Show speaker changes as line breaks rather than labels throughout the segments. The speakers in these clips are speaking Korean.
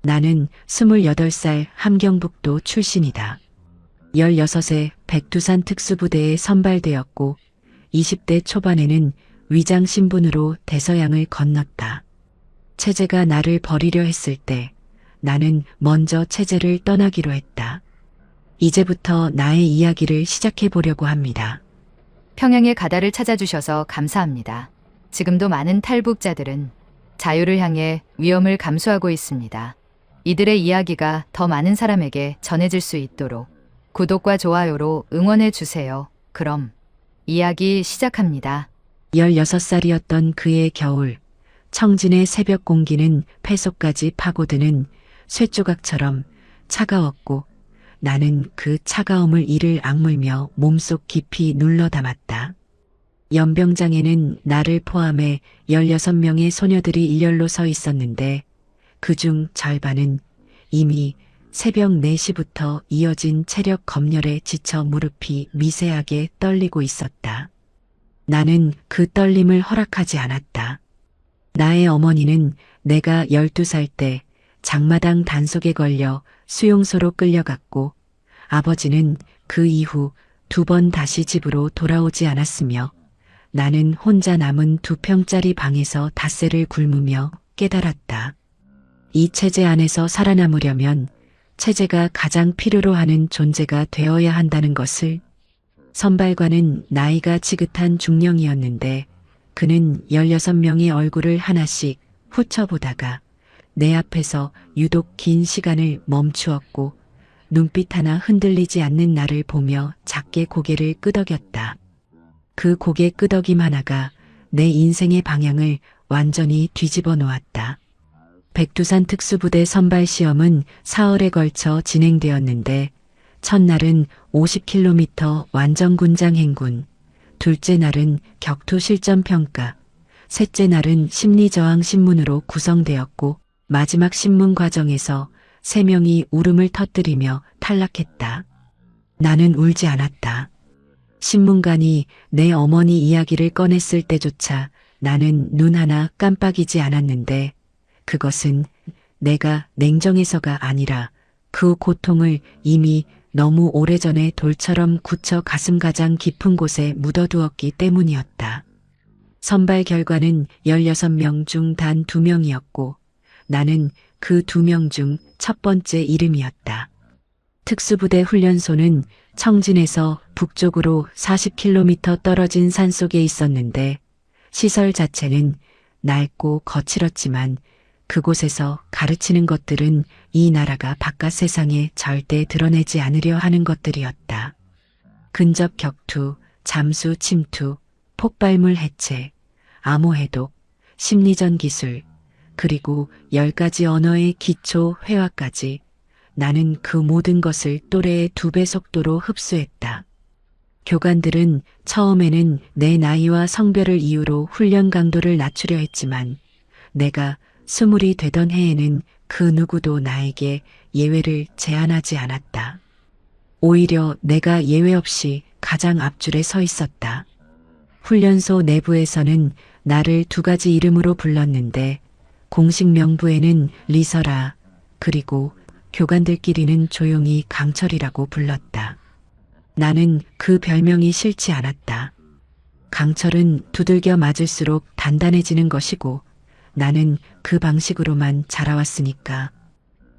나는 28살 함경북도 출신이다. 16세 백두산 특수부대에 선발되었고 20대 초반에는 위장 신분으로 대서양을 건넜다. 체제가 나를 버리려 했을 때 나는 먼저 체제를 떠나기로 했다. 이제부터 나의 이야기를 시작해 보려고 합니다.
평양의 가다를 찾아주셔서 감사합니다. 지금도 많은 탈북자들은 자유를 향해 위험을 감수하고 있습니다. 이들의 이야기가 더 많은 사람에게 전해질 수 있도록 구독과 좋아요로 응원해 주세요. 그럼 이야기 시작합니다.
16살이었던 그의 겨울, 청진의 새벽 공기는 폐속까지 파고드는 쇠조각처럼 차가웠고 나는 그 차가움을 이를 악물며 몸속 깊이 눌러 담았다. 연병장에는 나를 포함해 16명의 소녀들이 일렬로 서 있었는데 그중 절반은 이미 새벽 4시부터 이어진 체력 검열에 지쳐 무릎이 미세하게 떨리고 있었다. 나는 그 떨림을 허락하지 않았다. 나의 어머니는 내가 12살 때 장마당 단속에 걸려 수용소로 끌려갔고 아버지는 그 이후 2번 다시 집으로 돌아오지 않았으며 나는 혼자 남은 2평짜리 방에서 닷새를 굶으며 깨달았다. 이 체제 안에서 살아남으려면 체제가 가장 필요로 하는 존재가 되어야 한다는 것을. 선발관은 나이가 지긋한 중령이었는데 그는 16명의 얼굴을 하나씩 훑어보다가 내 앞에서 유독 긴 시간을 멈추었고 눈빛 하나 흔들리지 않는 나를 보며 작게 고개를 끄덕였다. 그 고개 끄덕임 하나가 내 인생의 방향을 완전히 뒤집어 놓았다. 백두산 특수부대 선발 시험은 4월에 걸쳐 진행되었는데 첫날은 50km 완전군장 행군, 둘째 날은 격투 실전 평가, 셋째 날은 심리저항 신문으로 구성되었고 마지막 신문 과정에서 3명이 울음을 터뜨리며 탈락했다. 나는 울지 않았다. 신문관이 내 어머니 이야기를 꺼냈을 때조차 나는 눈 하나 깜빡이지 않았는데 그것은 내가 냉정해서가 아니라 그 고통을 이미 너무 오래전에 돌처럼 굳혀 가슴 가장 깊은 곳에 묻어두었기 때문이었다. 선발 결과는 16명 중 단 2명이었고 나는 그 2명 중 첫 번째 이름이었다. 특수부대 훈련소는 청진에서 북쪽으로 40km 떨어진 산속에 있었는데 시설 자체는 낡고 거칠었지만 그곳에서 가르치는 것들은 이 나라가 바깥 세상에 절대 드러내지 않으려 하는 것들이었다. 근접 격투, 잠수 침투, 폭발물 해체, 암호 해독, 심리전 기술, 그리고 10가지 언어의 기초 회화까지 나는 그 모든 것을 또래의 2배 속도로 흡수했다. 교관들은 처음에는 내 나이와 성별을 이유로 훈련 강도를 낮추려 했지만 내가 20이 되던 해에는 그 누구도 나에게 예외를 제안하지 않았다. 오히려 내가 예외 없이 가장 앞줄에 서 있었다. 훈련소 내부에서는 나를 2가지 이름으로 불렀는데 공식 명부에는 리서라, 그리고 교관들끼리는 조용히 강철이라고 불렀다. 나는 그 별명이 싫지 않았다. 강철은 두들겨 맞을수록 단단해지는 것이고 나는 그 방식으로만 자라왔으니까.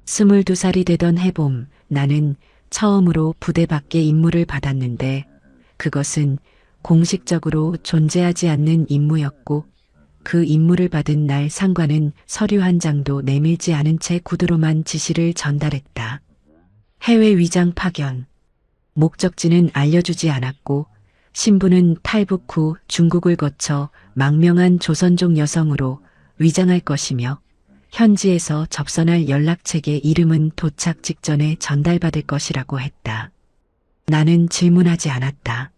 22살이 되던 해봄 나는 처음으로 부대 밖의 임무를 받았는데 그것은 공식적으로 존재하지 않는 임무였고 그 임무를 받은 날 상관은 서류 한 장도 내밀지 않은 채 구두로만 지시를 전달했다. 해외 위장 파견. 목적지는 알려주지 않았고 신부는 탈북 후 중국을 거쳐 망명한 조선족 여성으로 위장할 것이며 현지에서 접선할 연락책의 이름은 도착 직전에 전달받을 것이라고 했다. 나는 질문하지 않았다.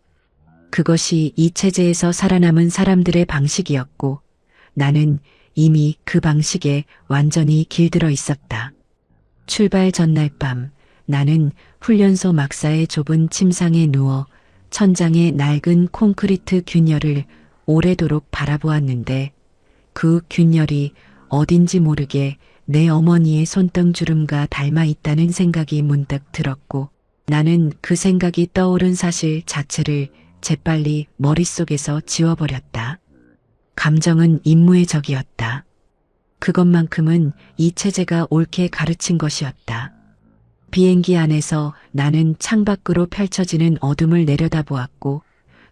그것이 이 체제에서 살아남은 사람들의 방식이었고 나는 이미 그 방식에 완전히 길들어 있었다. 출발 전날 밤 나는 훈련소 막사의 좁은 침상에 누워 천장의 낡은 콘크리트 균열을 오래도록 바라보았는데 그 균열이 어딘지 모르게 내 어머니의 손등주름과 닮아 있다는 생각이 문득 들었고 나는 그 생각이 떠오른 사실 자체를 재빨리 머릿속에서 지워버렸다. 감정은 임무의 적이었다. 그것만큼은 이 체제가 옳게 가르친 것이었다. 비행기 안에서 나는 창밖으로 펼쳐지는 어둠을 내려다보았고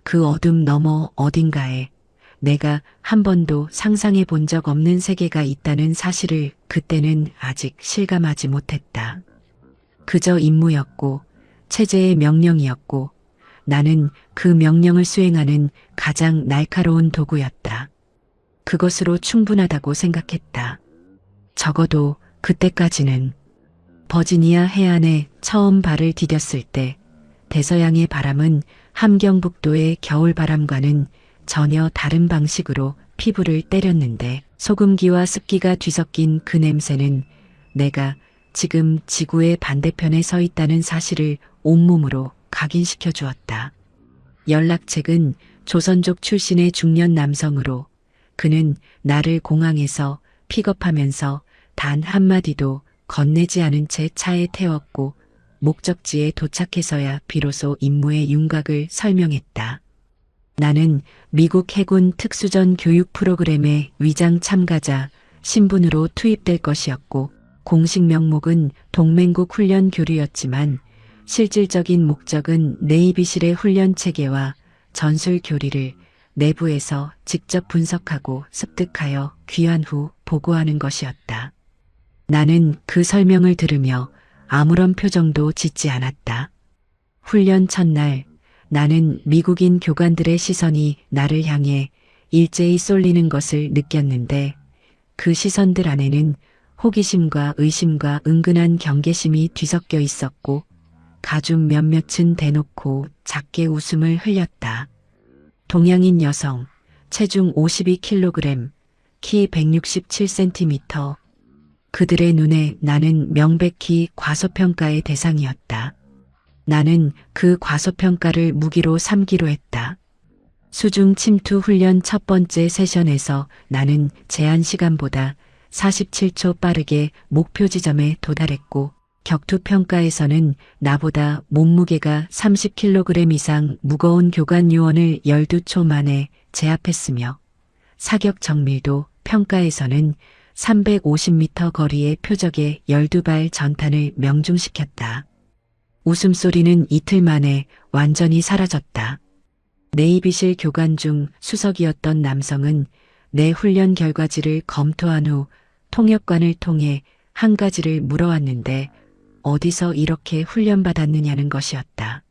그 어둠 너머 어딘가에 내가 한 번도 상상해 본 적 없는 세계가 있다는 사실을 그때는 아직 실감하지 못했다. 그저 임무였고 체제의 명령이었고 나는 그 명령을 수행하는 가장 날카로운 도구였다. 그것으로 충분하다고 생각했다. 적어도 그때까지는. 버지니아 해안에 처음 발을 디뎠을 때 대서양의 바람은 함경북도의 겨울바람과는 전혀 다른 방식으로 피부를 때렸는데 소금기와 습기가 뒤섞인 그 냄새는 내가 지금 지구의 반대편에 서 있다는 사실을 온몸으로 각인시켜 주었다. 연락책은 조선족 출신의 중년 남성으로 그는 나를 공항에서 픽업하면서 단 한마디도 건네지 않은 채 차에 태웠고 목적지에 도착해서야 비로소 임무의 윤곽을 설명했다. 나는 미국 해군 특수전 교육 프로그램의 위장 참가자 신분으로 투입될 것이었고 공식 명목은 동맹국 훈련 교류였지만 실질적인 목적은 네이비실의 훈련 체계와 전술 교리를 내부에서 직접 분석하고 습득하여 귀환 후 보고하는 것이었다. 나는 그 설명을 들으며 아무런 표정도 짓지 않았다. 훈련 첫날 나는 미국인 교관들의 시선이 나를 향해 일제히 쏠리는 것을 느꼈는데 그 시선들 안에는 호기심과 의심과 은근한 경계심이 뒤섞여 있었고 가중 몇몇은 대놓고 작게 웃음을 흘렸다. 동양인 여성, 체중 52kg, 키 167cm. 그들의 눈에 나는 명백히 과소평가의 대상이었다. 나는 그 과소평가를 무기로 삼기로 했다. 수중 침투 훈련 첫 번째 세션에서 나는 제한 시간보다 47초 빠르게 목표 지점에 도달했고 격투 평가에서는 나보다 몸무게가 30kg 이상 무거운 교관 요원을 12초 만에 제압했으며 사격 정밀도 평가에서는 350m 거리의 표적의 12발 전탄을 명중시켰다. 웃음소리는 이틀 만에 완전히 사라졌다. 네이비실 교관 중 수석이었던 남성은 내 훈련 결과지를 검토한 후 통역관을 통해 한 가지를 물어왔는데 어디서 이렇게 훈련받았느냐는 것이었다.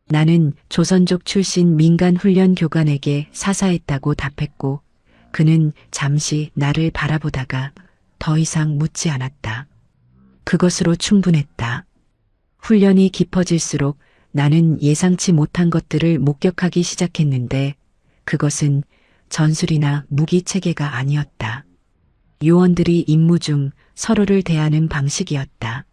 나는 조선족 출신 민간 훈련 교관에게 사사했다고 답했고 그는 잠시 나를 바라보다가 더 이상 묻지 않았다. 그것으로 충분했다. 훈련이 깊어질수록 나는 예상치 못한 것들을 목격하기 시작했는데 그것은 전술이나 무기 체계가 아니었다. 요원들이 임무 중 서로를 대하는 방식이었다.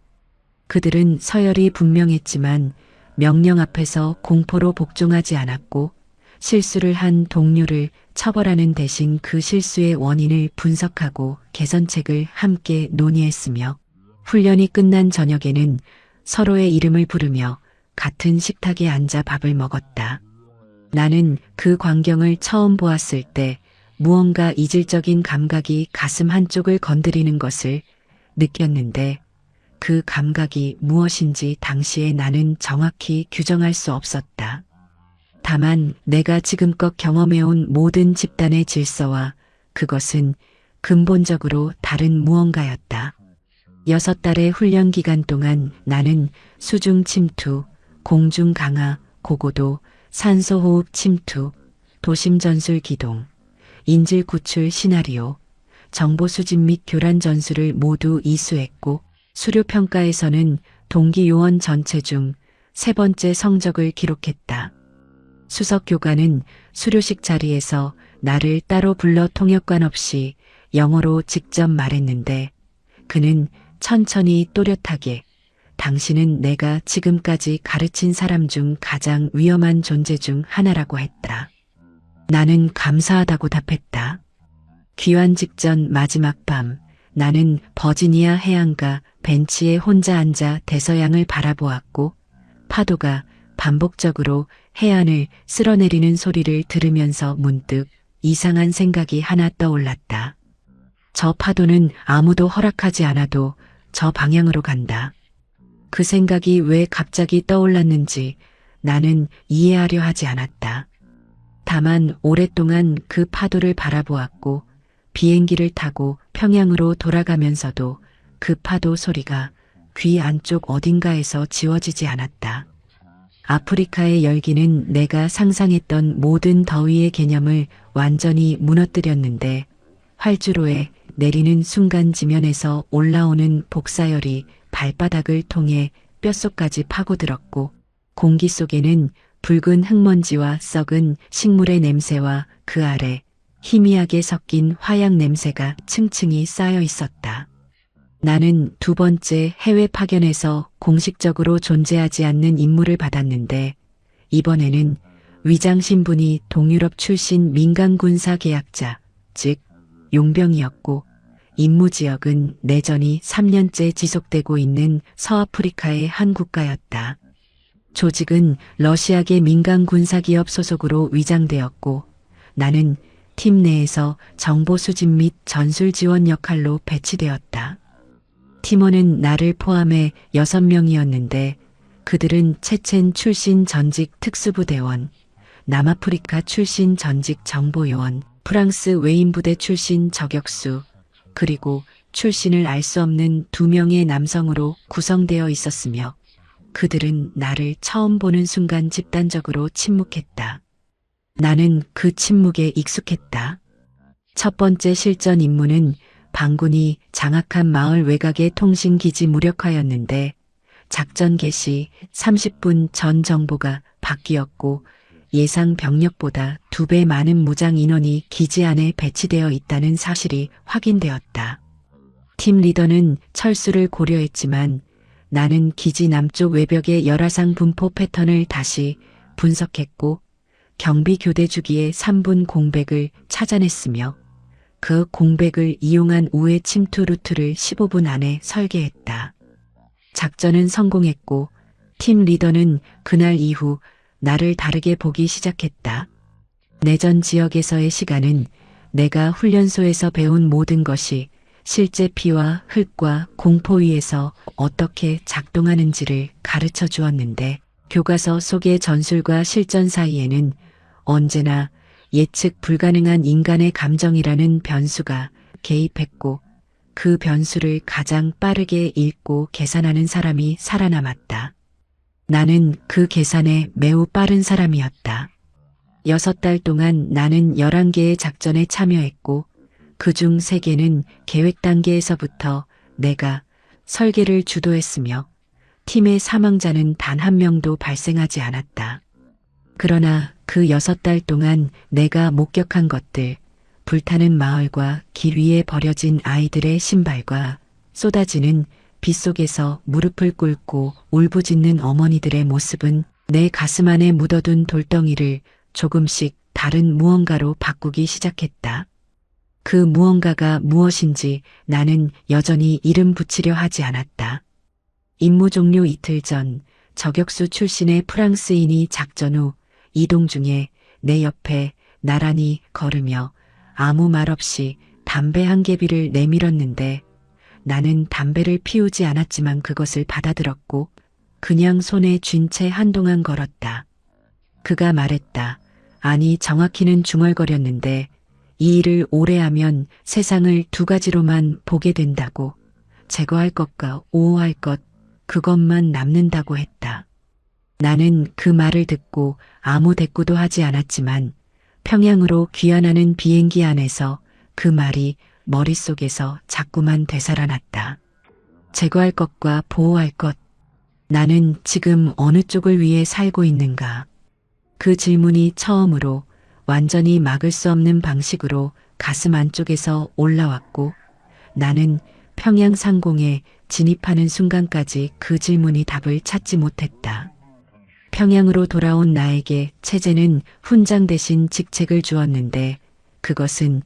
그들은 서열이 분명했지만 명령 앞에서 공포로 복종하지 않았고 실수를 한 동료를 처벌하는 대신 그 실수의 원인을 분석하고 개선책을 함께 논의했으며 훈련이 끝난 저녁에는 서로의 이름을 부르며 같은 식탁에 앉아 밥을 먹었다. 나는 그 광경을 처음 보았을 때 무언가 이질적인 감각이 가슴 한쪽을 건드리는 것을 느꼈는데 그 감각이 무엇인지 당시에 나는 정확히 규정할 수 없었다. 다만 내가 지금껏 경험해온 모든 집단의 질서와 그것은 근본적으로 다른 무언가였다. 6달의 훈련 기간 동안 나는 수중 침투, 공중 강하, 고고도, 산소호흡 침투, 도심 전술 기동, 인질 구출 시나리오, 정보 수집 및 교란 전술을 모두 이수했고 수료 평가에서는 동기 요원 전체 중 3번째 성적을 기록했다. 수석 교관은 수료식 자리에서 나를 따로 불러 통역관 없이 영어로 직접 말했는데 그는 천천히 또렷하게 당신은 내가 지금까지 가르친 사람 중 가장 위험한 존재 중 하나라고 했다. 나는 감사하다고 답했다. 귀환 직전 마지막 밤 나는 버지니아 해안가 벤치에 혼자 앉아 대서양을 바라보았고 파도가 반복적으로 해안을 쓸어내리는 소리를 들으면서 문득 이상한 생각이 하나 떠올랐다. 저 파도는 아무도 허락하지 않아도 저 방향으로 간다. 그 생각이 왜 갑자기 떠올랐는지 나는 이해하려 하지 않았다. 다만 오랫동안 그 파도를 바라보았고 비행기를 타고 평양으로 돌아가면서도 그 파도 소리가 귀 안쪽 어딘가에서 지워지지 않았다. 아프리카의 열기는 내가 상상했던 모든 더위의 개념을 완전히 무너뜨렸는데 활주로에 내리는 순간 지면에서 올라오는 복사열이 발바닥을 통해 뼛속까지 파고들었고 공기 속에는 붉은 흙먼지와 썩은 식물의 냄새와 그 아래 희미하게 섞인 화약 냄새가 층층이 쌓여 있었다. 나는 두 번째 해외 파견에서 공식적으로 존재하지 않는 임무를 받았는데 이번에는 위장 신분이 동유럽 출신 민간군사 계약자, 즉 용병이었고 임무 지역은 내전이 3년째 지속되고 있는 서아프리카의 한 국가였다. 조직은 러시아계 민간군사기업 소속으로 위장되었고 나는 팀 내에서 정보 수집 및 전술 지원 역할로 배치되었다. 팀원은 나를 포함해 6명이었는데 그들은 체첸 출신 전직 특수부대원, 남아프리카 출신 전직 정보요원, 프랑스 외인부대 출신 저격수, 그리고 출신을 알 수 없는 2명의 남성으로 구성되어 있었으며 그들은 나를 처음 보는 순간 집단적으로 침묵했다. 나는 그 침묵에 익숙했다. 첫 번째 실전 임무는 반군이 장악한 마을 외곽의 통신기지 무력화였는데 작전 개시 30분 전 정보가 바뀌었고 예상 병력보다 2배 많은 무장 인원이 기지 안에 배치되어 있다는 사실이 확인되었다. 팀 리더는 철수를 고려했지만 나는 기지 남쪽 외벽의 열화상 분포 패턴을 다시 분석했고 경비 교대 주기의 3분 공백을 찾아냈으며 그 공백을 이용한 우회 침투 루트를 15분 안에 설계했다. 작전은 성공했고 팀 리더는 그날 이후 나를 다르게 보기 시작했다. 내전 지역에서의 시간은 내가 훈련소에서 배운 모든 것이 실제 피와 흙과 공포 위에서 어떻게 작동하는지를 가르쳐 주었는데 교과서 속의 전술과 실전 사이에는 언제나 예측 불가능한 인간의 감정이라는 변수가 개입했고 그 변수를 가장 빠르게 읽고 계산하는 사람이 살아남았다. 나는 그 계산에 매우 빠른 사람이었다. 6달 동안 나는 11개의 작전에 참여했고 그중 3개는 계획 단계에서부터 내가 설계를 주도했으며 팀의 사망자는 단 1명도 발생하지 않았다. 그러나 그 6달 동안 내가 목격한 것들, 불타는 마을과 길 위에 버려진 아이들의 신발과 쏟아지는 빗속에서 무릎을 꿇고 울부짖는 어머니들의 모습은 내 가슴 안에 묻어둔 돌덩이를 조금씩 다른 무언가로 바꾸기 시작했다. 그 무언가가 무엇인지 나는 여전히 이름 붙이려 하지 않았다. 임무 종료 이틀 전 저격수 출신의 프랑스인이 작전 후 이동 중에 내 옆에 나란히 걸으며 아무 말 없이 담배 한 개비를 내밀었는데 나는 담배를 피우지 않았지만 그것을 받아들었고 그냥 손에 쥔 채 한동안 걸었다. 그가 말했다. 아니 정확히는 중얼거렸는데 이 일을 오래 하면 세상을 2가지로만 보게 된다고. 제거할 것과 오호할 것, 그것만 남는다고 했다. 나는 그 말을 듣고 아무 대꾸도 하지 않았지만 평양으로 귀환하는 비행기 안에서 그 말이 머릿속에서 자꾸만 되살아났다. 제거할 것과 보호할 것. 나는 지금 어느 쪽을 위해 살고 있는가? 그 질문이 처음으로 완전히 막을 수 없는 방식으로 가슴 안쪽에서 올라왔고 나는 평양 상공에 진입하는 순간까지 그 질문이 답을 찾지 못했다. 평양으로 돌아온 나에게 체제는 훈장 대신 직책을 주었는데 그것은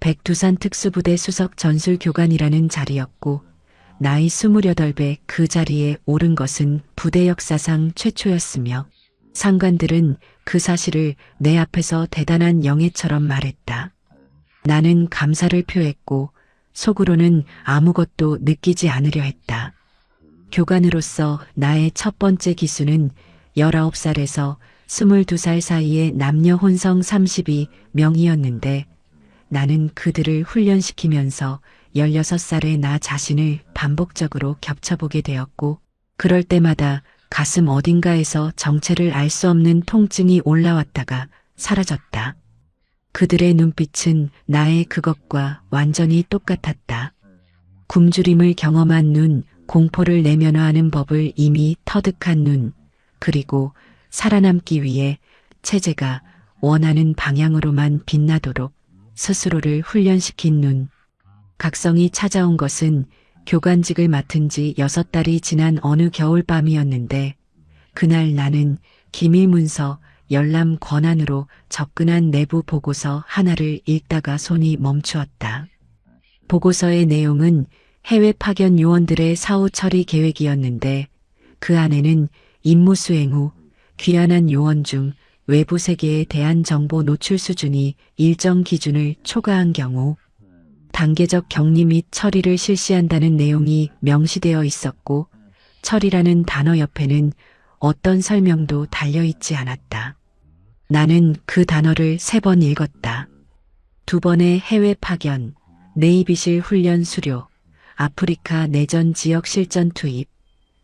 백두산 특수부대 수석 전술교관이라는 자리였고 나이 28배 그 자리에 오른 것은 부대 역사상 최초였으며 상관들은 그 사실을 내 앞에서 대단한 영예처럼 말했다. 나는 감사를 표했고 속으로는 아무것도 느끼지 않으려 했다. 교관으로서 나의 첫 번째 기수는 19살에서 22살 사이의 남녀 혼성 32명이었는데 나는 그들을 훈련시키면서 16살의 나 자신을 반복적으로 겹쳐보게 되었고 그럴 때마다 가슴 어딘가에서 정체를 알 수 없는 통증이 올라왔다가 사라졌다. 그들의 눈빛은 나의 그것과 완전히 똑같았다. 굶주림을 경험한 눈, 공포를 내면화하는 법을 이미 터득한 눈, 그리고 살아남기 위해 체제가 원하는 방향으로만 빛나도록 스스로를 훈련시킨 눈. 각성이 찾아온 것은 교관직을 맡은 지 6달이 지난 어느 겨울밤이었는데 그날 나는 기밀 문서 열람 권한으로 접근한 내부 보고서 하나를 읽다가 손이 멈추었다. 보고서의 내용은 해외 파견 요원들의 사후 처리 계획이었는데 그 안에는 임무 수행 후 귀환한 요원 중 외부 세계에 대한 정보 노출 수준이 일정 기준을 초과한 경우 단계적 격리 및 처리를 실시한다는 내용이 명시되어 있었고 처리라는 단어 옆에는 어떤 설명도 달려있지 않았다. 나는 그 단어를 3번 읽었다. 2번의 해외 파견, 네이비실 훈련 수료, 아프리카 내전 지역 실전 투입,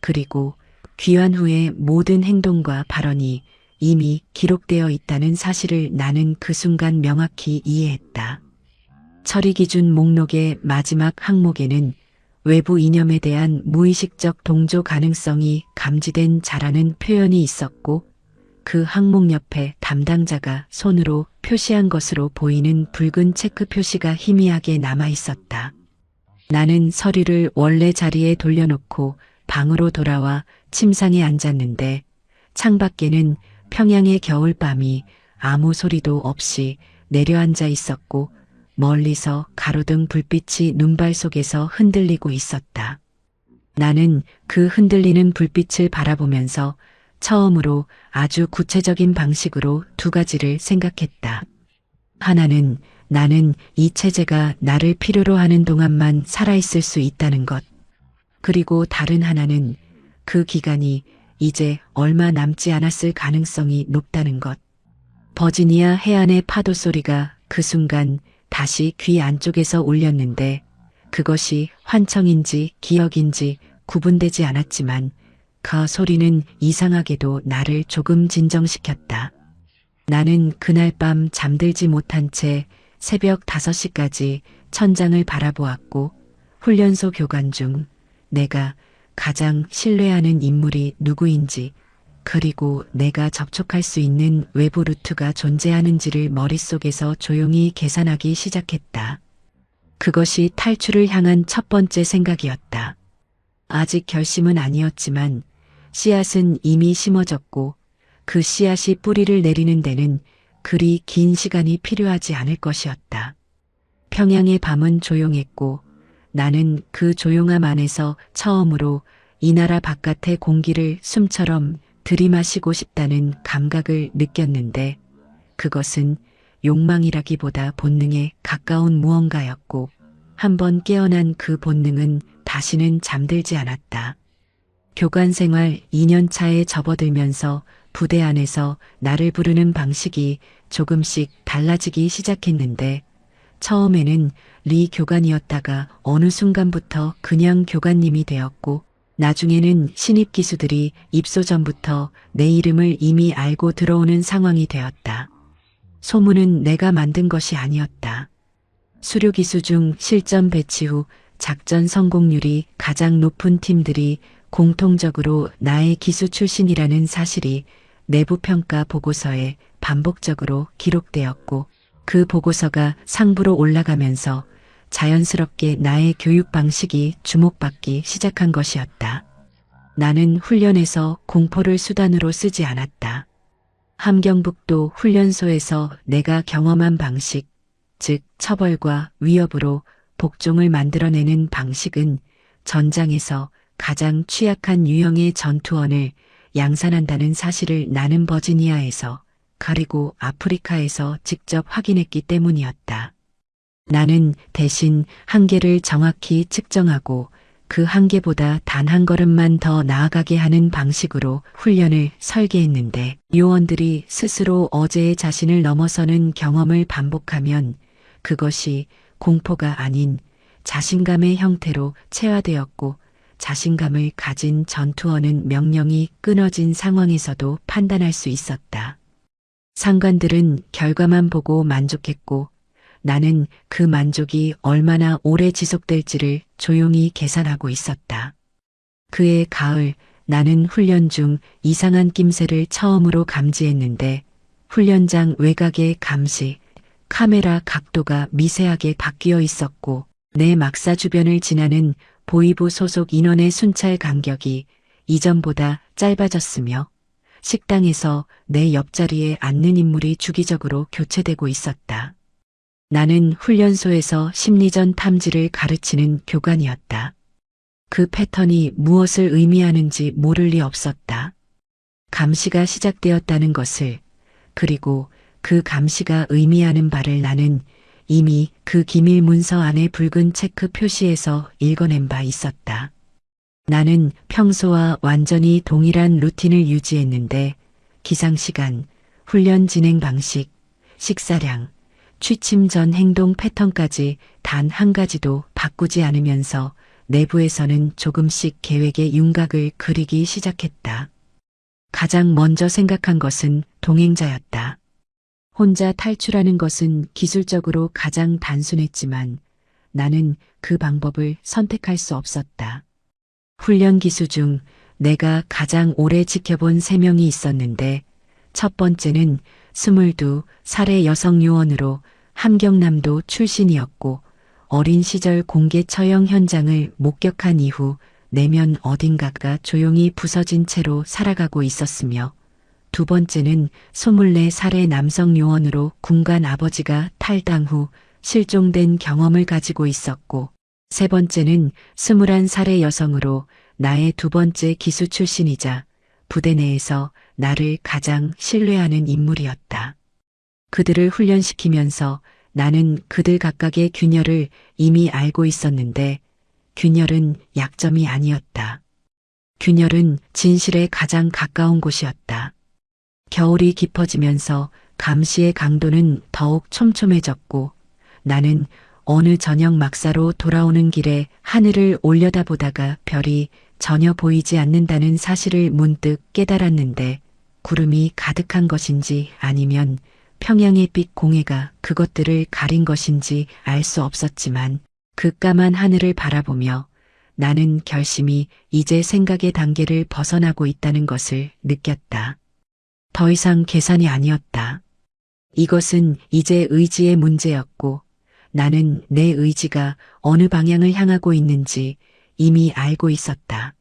그리고 귀환 후의 모든 행동과 발언이 이미 기록되어 있다는 사실을 나는 그 순간 명확히 이해했다. 처리 기준 목록의 마지막 항목에는 외부 이념에 대한 무의식적 동조 가능성이 감지된 자라는 표현이 있었고 그 항목 옆에 담당자가 손으로 표시한 것으로 보이는 붉은 체크 표시가 희미하게 남아 있었다. 나는 서류를 원래 자리에 돌려놓고 방으로 돌아와 침상에 앉았는데 창밖에는 평양의 겨울밤이 아무 소리도 없이 내려앉아 있었고 멀리서 가로등 불빛이 눈발 속에서 흔들리고 있었다. 나는 그 흔들리는 불빛을 바라보면서 처음으로 아주 구체적인 방식으로 2가지를 생각했다. 하나는 나는 이 체제가 나를 필요로 하는 동안만 살아있을 수 있다는 것. 그리고 다른 하나는 그 기간이 이제 얼마 남지 않았을 가능성이 높다는 것. 버지니아 해안의 파도 소리가 그 순간 다시 귀 안쪽에서 울렸는데 그것이 환청인지 기억인지 구분되지 않았지만 그 소리는 이상하게도 나를 조금 진정시켰다. 나는 그날 밤 잠들지 못한 채 새벽 5시까지 천장을 바라보았고 훈련소 교관 중 내가 가장 신뢰하는 인물이 누구인지 그리고 내가 접촉할 수 있는 외부 루트가 존재하는지를 머릿속에서 조용히 계산하기 시작했다. 그것이 탈출을 향한 첫 번째 생각이었다. 아직 결심은 아니었지만 씨앗은 이미 심어졌고 그 씨앗이 뿌리를 내리는 데는 그리 긴 시간이 필요하지 않을 것이었다. 평양의 밤은 조용했고 나는 그 조용함 안에서 처음으로 이 나라 바깥의 공기를 숨처럼 들이마시고 싶다는 감각을 느꼈는데 그것은 욕망이라기보다 본능에 가까운 무언가였고 한번 깨어난 그 본능은 다시는 잠들지 않았다. 교관 생활 2년 차에 접어들면서 부대 안에서 나를 부르는 방식이 조금씩 달라지기 시작했는데 처음에는 리 교관이었다가 어느 순간부터 그냥 교관님이 되었고 나중에는 신입 기수들이 입소 전부터 내 이름을 이미 알고 들어오는 상황이 되었다. 소문은 내가 만든 것이 아니었다. 수료 기수 중 실전 배치 후 작전 성공률이 가장 높은 팀들이 공통적으로 나의 기수 출신이라는 사실이 내부 평가 보고서에 반복적으로 기록되었고 그 보고서가 상부로 올라가면서 자연스럽게 나의 교육 방식이 주목받기 시작한 것이었다. 나는 훈련에서 공포를 수단으로 쓰지 않았다. 함경북도 훈련소에서 내가 경험한 방식, 즉 처벌과 위협으로 복종을 만들어내는 방식은 전장에서 가장 취약한 유형의 전투원을 양산한다는 사실을 나는 버지니아에서 그리고 아프리카에서 직접 확인했기 때문이었다. 나는 대신 한계를 정확히 측정하고 그 한계보다 단 한 걸음만 더 나아가게 하는 방식으로 훈련을 설계했는데 요원들이 스스로 어제의 자신을 넘어서는 경험을 반복하면 그것이 공포가 아닌 자신감의 형태로 체화되었고 자신감을 가진 전투원은 명령이 끊어진 상황에서도 판단할 수 있었다. 상관들은 결과만 보고 만족했고 나는 그 만족이 얼마나 오래 지속될지를 조용히 계산하고 있었다. 그해 가을 나는 훈련 중 이상한 낌새를 처음으로 감지했는데 훈련장 외곽의 감시, 카메라 각도가 미세하게 바뀌어 있었고 내 막사 주변을 지나는 보위부 소속 인원의 순찰 간격이 이전보다 짧아졌으며 식당에서 내 옆자리에 앉는 인물이 주기적으로 교체되고 있었다. 나는 훈련소에서 심리전 탐지를 가르치는 교관이었다. 그 패턴이 무엇을 의미하는지 모를 리 없었다. 감시가 시작되었다는 것을, 그리고 그 감시가 의미하는 바를 나는 이미 그 기밀 문서 안의 붉은 체크 표시에서 읽어낸 바 있었다. 나는 평소와 완전히 동일한 루틴을 유지했는데 기상시간, 훈련 진행 방식, 식사량, 취침 전 행동 패턴까지 단 한 가지도 바꾸지 않으면서 내부에서는 조금씩 계획의 윤곽을 그리기 시작했다. 가장 먼저 생각한 것은 동행자였다. 혼자 탈출하는 것은 기술적으로 가장 단순했지만 나는 그 방법을 선택할 수 없었다. 훈련 기수 중 내가 가장 오래 지켜본 3명이 있었는데 첫 번째는 22살의 여성 요원으로 함경남도 출신이었고 어린 시절 공개 처형 현장을 목격한 이후 내면 어딘가가 조용히 부서진 채로 살아가고 있었으며 두 번째는 24살의 남성 요원으로 군관 아버지가 탈당 후 실종된 경험을 가지고 있었고 세 번째는 21살의 여성으로 나의 두 번째 기수 출신이자 부대 내에서 나를 가장 신뢰하는 인물이었다. 그들을 훈련시키면서 나는 그들 각각의 균열을 이미 알고 있었는데 균열은 약점이 아니었다. 균열은 진실에 가장 가까운 곳이었다. 겨울이 깊어지면서 감시의 강도는 더욱 촘촘해졌고 나는 어느 저녁 막사로 돌아오는 길에 하늘을 올려다보다가 별이 전혀 보이지 않는다는 사실을 문득 깨달았는데 구름이 가득한 것인지 아니면 평양의 빛 공해가 그것들을 가린 것인지 알 수 없었지만 그 까만 하늘을 바라보며 나는 결심이 이제 생각의 단계를 벗어나고 있다는 것을 느꼈다. 더 이상 계산이 아니었다. 이것은 이제 의지의 문제였고 나는 내 의지가 어느 방향을 향하고 있는지 이미 알고 있었다.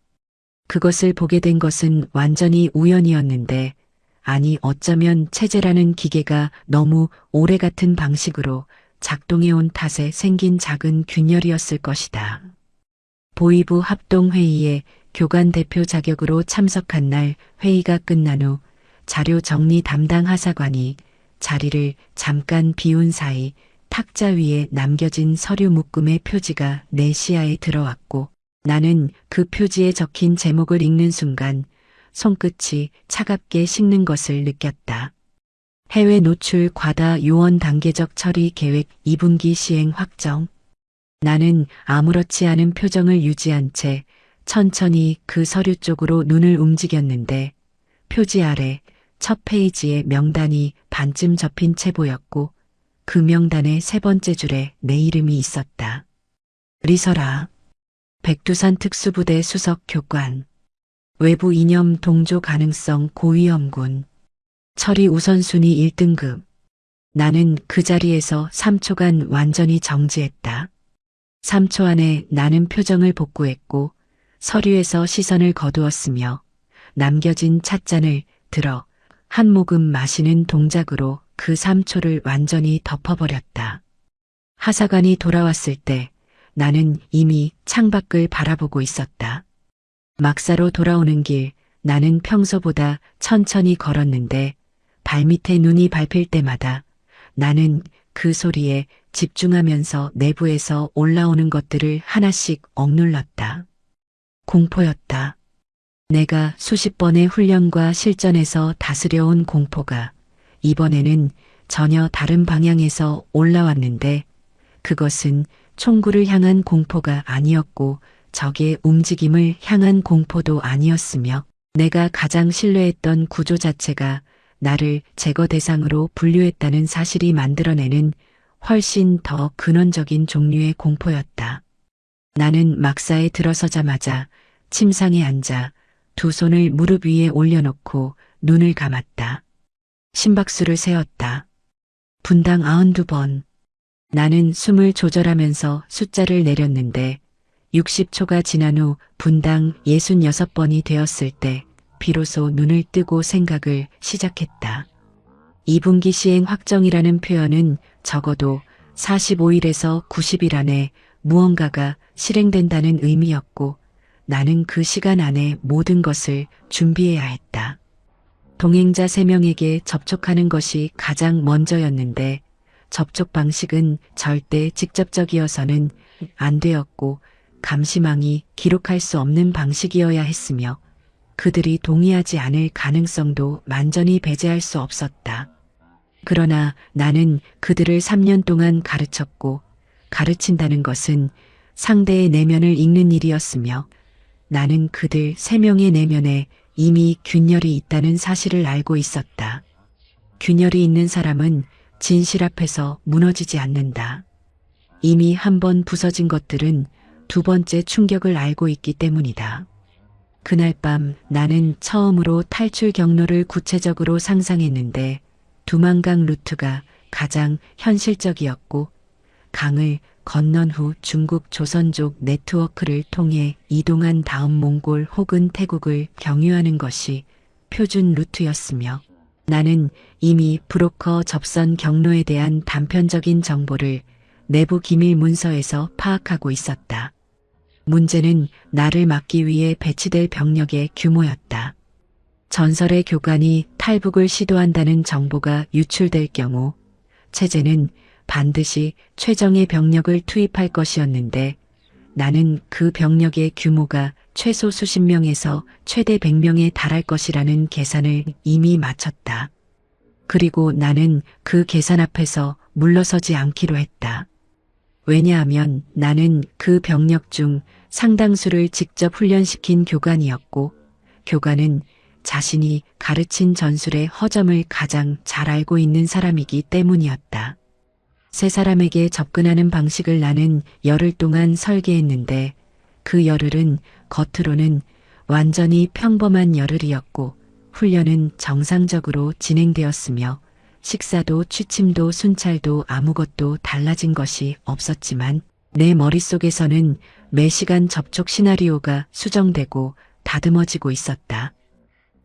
그것을 보게 된 것은 완전히 우연이었는데 아니 어쩌면 체제라는 기계가 너무 오래 같은 방식으로 작동해온 탓에 생긴 작은 균열이었을 것이다. 보위부 합동회의에 교관 대표 자격으로 참석한 날 회의가 끝난 후 자료 정리 담당 하사관이 자리를 잠깐 비운 사이 탁자 위에 남겨진 서류 묶음의 표지가 내 시야에 들어왔고 나는 그 표지에 적힌 제목을 읽는 순간 손끝이 차갑게 식는 것을 느꼈다. 해외 노출 과다 요원 단계적 처리 계획 2분기 시행 확정. 나는 아무렇지 않은 표정을 유지한 채 천천히 그 서류 쪽으로 눈을 움직였는데 표지 아래 첫 페이지에 명단이 반쯤 접힌 채 보였고 그 명단의 세 번째 줄에 내 이름이 있었다. 리설아, 백두산 특수부대 수석 교관, 외부 이념 동조 가능성 고위험군, 처리 우선순위 1등급. 나는 그 자리에서 3초간 완전히 정지했다. 3초 안에 나는 표정을 복구했고 서류에서 시선을 거두었으며 남겨진 찻잔을 들어 한 모금 마시는 동작으로 그 3초를 완전히 덮어버렸다. 하사관이 돌아왔을 때 나는 이미 창밖을 바라보고 있었다. 막사로 돌아오는 길 나는 평소보다 천천히 걸었는데 발밑에 눈이 밟힐 때마다 나는 그 소리에 집중하면서 내부에서 올라오는 것들을 하나씩 억눌렀다. 공포였다. 내가 수십 번의 훈련과 실전에서 다스려온 공포가 이번에는 전혀 다른 방향에서 올라왔는데 그것은 총구를 향한 공포가 아니었고 적의 움직임을 향한 공포도 아니었으며 내가 가장 신뢰했던 구조 자체가 나를 제거 대상으로 분류했다는 사실이 만들어내는 훨씬 더 근원적인 종류의 공포였다. 나는 막사에 들어서자마자 침상에 앉아 두 손을 무릎 위에 올려놓고 눈을 감았다. 심박수를 세었다. 분당 92번. 나는 숨을 조절하면서 숫자를 내렸는데 60초가 지난 후 분당 66번이 되었을 때 비로소 눈을 뜨고 생각을 시작했다. 2분기 시행 확정이라는 표현은 적어도 45일에서 90일 안에 무언가가 실행된다는 의미였고 나는 그 시간 안에 모든 것을 준비해야 했다. 동행자 3명에게 접촉하는 것이 가장 먼저였는데 접촉 방식은 절대 직접적이어서는 안 되었고 감시망이 기록할 수 없는 방식이어야 했으며 그들이 동의하지 않을 가능성도 완전히 배제할 수 없었다. 그러나 나는 그들을 3년 동안 가르쳤고 가르친다는 것은 상대의 내면을 읽는 일이었으며 나는 그들 3명의 내면에 이미 균열이 있다는 사실을 알고 있었다. 균열이 있는 사람은 진실 앞에서 무너지지 않는다. 이미 한 번 부서진 것들은 두 번째 충격을 알고 있기 때문이다. 그날 밤 나는 처음으로 탈출 경로를 구체적으로 상상했는데 두만강 루트가 가장 현실적이었고 강을 건넌 후 중국 조선족 네트워크를 통해 이동한 다음 몽골 혹은 태국을 경유하는 것이 표준 루트였으며 나는 이미 브로커 접선 경로에 대한 단편적인 정보를 내부 기밀 문서에서 파악하고 있었다. 문제는 나를 막기 위해 배치될 병력의 규모였다. 전설의 교관이 탈북을 시도한다는 정보가 유출될 경우 체제는 반드시 최정예 병력을 투입할 것이었는데 나는 그 병력의 규모가 최소 수십 명에서 최대 100명에 달할 것이라는 계산을 이미 마쳤다. 그리고 나는 그 계산 앞에서 물러서지 않기로 했다. 왜냐하면 나는 그 병력 중 상당수를 직접 훈련시킨 교관이었고 교관은 자신이 가르친 전술의 허점을 가장 잘 알고 있는 사람이기 때문이었다. 세 사람에게 접근하는 방식을 나는 열흘 동안 설계했는데 그 열흘은 겉으로는 완전히 평범한 열흘이었고 훈련은 정상적으로 진행되었으며 식사도 취침도 순찰도 아무것도 달라진 것이 없었지만 내 머릿속에서는 매시간 접촉 시나리오가 수정되고 다듬어지고 있었다.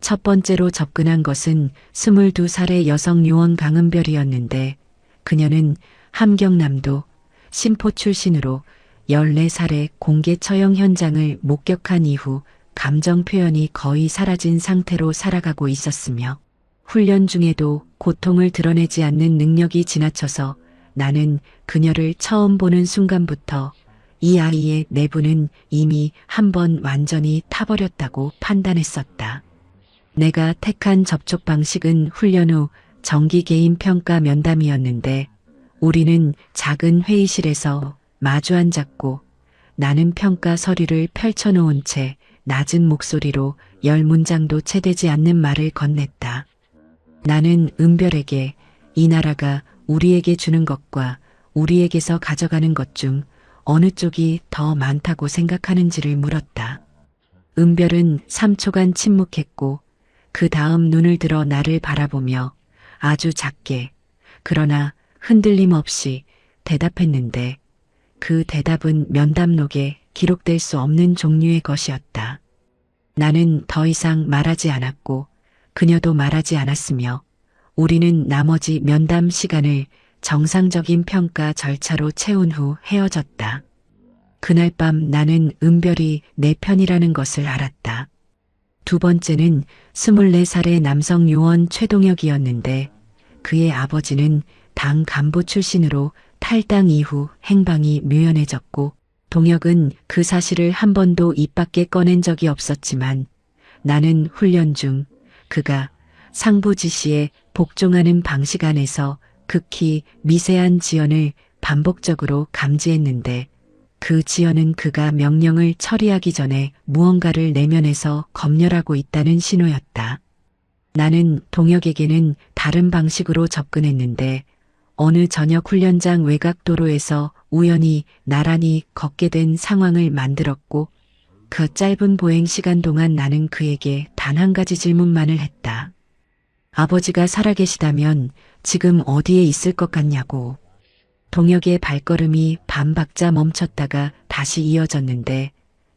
첫 번째로 접근한 것은 22살의 여성 요원 강은별이었는데 그녀는 함경남도 심포 출신으로 14살의 공개 처형 현장을 목격한 이후 감정 표현이 거의 사라진 상태로 살아가고 있었으며 훈련 중에도 고통을 드러내지 않는 능력이 지나쳐서 나는 그녀를 처음 보는 순간부터 이 아이의 내부는 이미 한번 완전히 타버렸다고 판단했었다. 내가 택한 접촉 방식은 훈련 후 정기 개인 평가 면담이었는데 우리는 작은 회의실에서 마주 앉았고 나는 평가 서류를 펼쳐놓은 채 낮은 목소리로 10문장도 채 되지 않는 말을 건넸다. 나는 은별에게 이 나라가 우리에게 주는 것과 우리에게서 가져가는 것 중 어느 쪽이 더 많다고 생각하는지를 물었다. 은별은 3초간 침묵했고 그 다음 눈을 들어 나를 바라보며 아주 작게 그러나 흔들림 없이 대답했는데 그 대답은 면담록에 기록될 수 없는 종류의 것이었다. 나는 더 이상 말하지 않았고 그녀도 말하지 않았으며 우리는 나머지 면담 시간을 정상적인 평가 절차로 채운 후 헤어졌다. 그날 밤 나는 은별이 내 편이라는 것을 알았다. 두 번째는 24살의 남성 요원 최동혁이었는데 그의 아버지는 당 간부 출신으로 탈당 이후 행방이 묘연해졌고 동혁은 그 사실을 한 번도 입 밖에 꺼낸 적이 없었지만 나는 훈련 중 그가 상부 지시에 복종하는 방식 안에서 극히 미세한 지연을 반복적으로 감지했는데 그 지연은 그가 명령을 처리하기 전에 무언가를 내면에서 검열하고 있다는 신호였다. 나는 동혁에게는 다른 방식으로 접근했는데 어느 저녁 훈련장 외곽 도로에서 우연히 나란히 걷게 된 상황을 만들었고 그 짧은 보행 시간 동안 나는 그에게 단 한 가지 질문만을 했다. 아버지가 살아계시다면 지금 어디에 있을 것 같냐고. 동혁의 발걸음이 반 박자 멈췄다가 다시 이어졌는데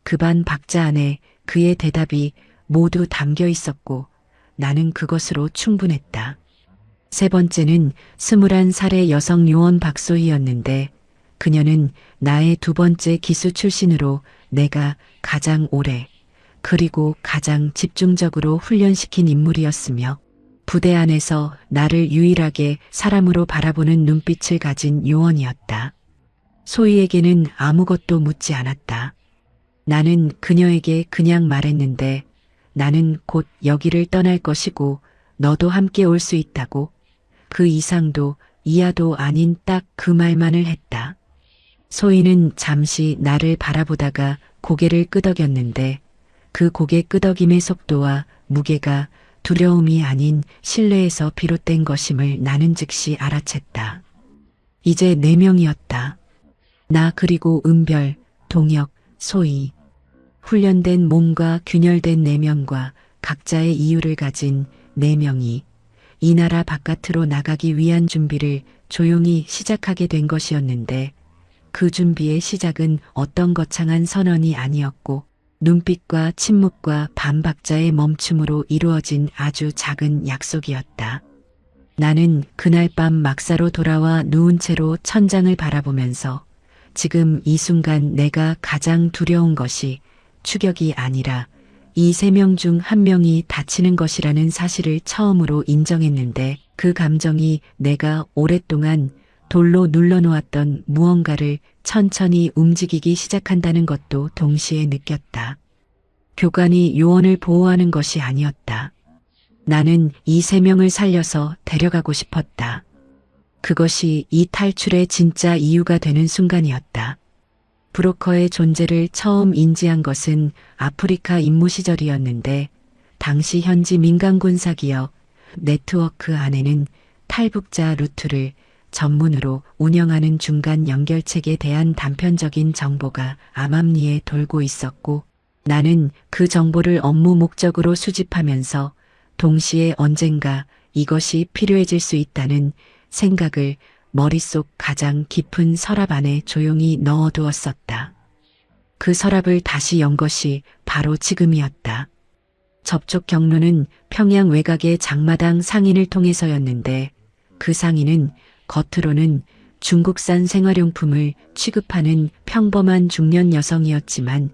그 반 박자 안에 그의 대답이 모두 담겨 있었고 나는 그것으로 충분했다. 세 번째는 21살의 여성 요원 박소희였는데 그녀는 나의 두 번째 기수 출신으로 내가 가장 오래 그리고 가장 집중적으로 훈련시킨 인물이었으며 부대 안에서 나를 유일하게 사람으로 바라보는 눈빛을 가진 요원이었다. 소희에게는 아무것도 묻지 않았다. 나는 그녀에게 그냥 말했는데 나는 곧 여기를 떠날 것이고 너도 함께 올 수 있다고. 그 이상도 이하도 아닌 딱 그 말만을 했다. 소희는 잠시 나를 바라보다가 고개를 끄덕였는데 그 고개 끄덕임의 속도와 무게가 두려움이 아닌 신뢰에서 비롯된 것임을 나는 즉시 알아챘다. 이제 4명이었다. 나 그리고 은별, 동혁, 소희. 훈련된 몸과 균열된 4명과 각자의 이유를 가진 4명이 이 나라 바깥으로 나가기 위한 준비를 조용히 시작하게 된 것이었는데 그 준비의 시작은 어떤 거창한 선언이 아니었고 눈빛과 침묵과 반박자의 멈춤으로 이루어진 아주 작은 약속이었다. 나는 그날 밤 막사로 돌아와 누운 채로 천장을 바라보면서 지금 이 순간 내가 가장 두려운 것이 추격이 아니라 이 3명 중 1명이 다치는 것이라는 사실을 처음으로 인정했는데 그 감정이 내가 오랫동안 돌로 눌러놓았던 무언가를 천천히 움직이기 시작한다는 것도 동시에 느꼈다. 교관이 요원을 보호하는 것이 아니었다. 나는 이 3명을 살려서 데려가고 싶었다. 그것이 이 탈출의 진짜 이유가 되는 순간이었다. 브로커의 존재를 처음 인지한 것은 아프리카 임무 시절이었는데 당시 현지 민간 군사기업 네트워크 안에는 탈북자 루트를 전문으로 운영하는 중간 연결책에 대한 단편적인 정보가 암암리에 돌고 있었고 나는 그 정보를 업무 목적으로 수집하면서 동시에 언젠가 이것이 필요해질 수 있다는 생각을 머릿속 가장 깊은 서랍 안에 조용히 넣어두었었다. 그 서랍을 다시 연 것이 바로 지금이었다. 접촉 경로는 평양 외곽의 장마당 상인을 통해서였는데 그 상인은 겉으로는 중국산 생활용품을 취급하는 평범한 중년 여성이었지만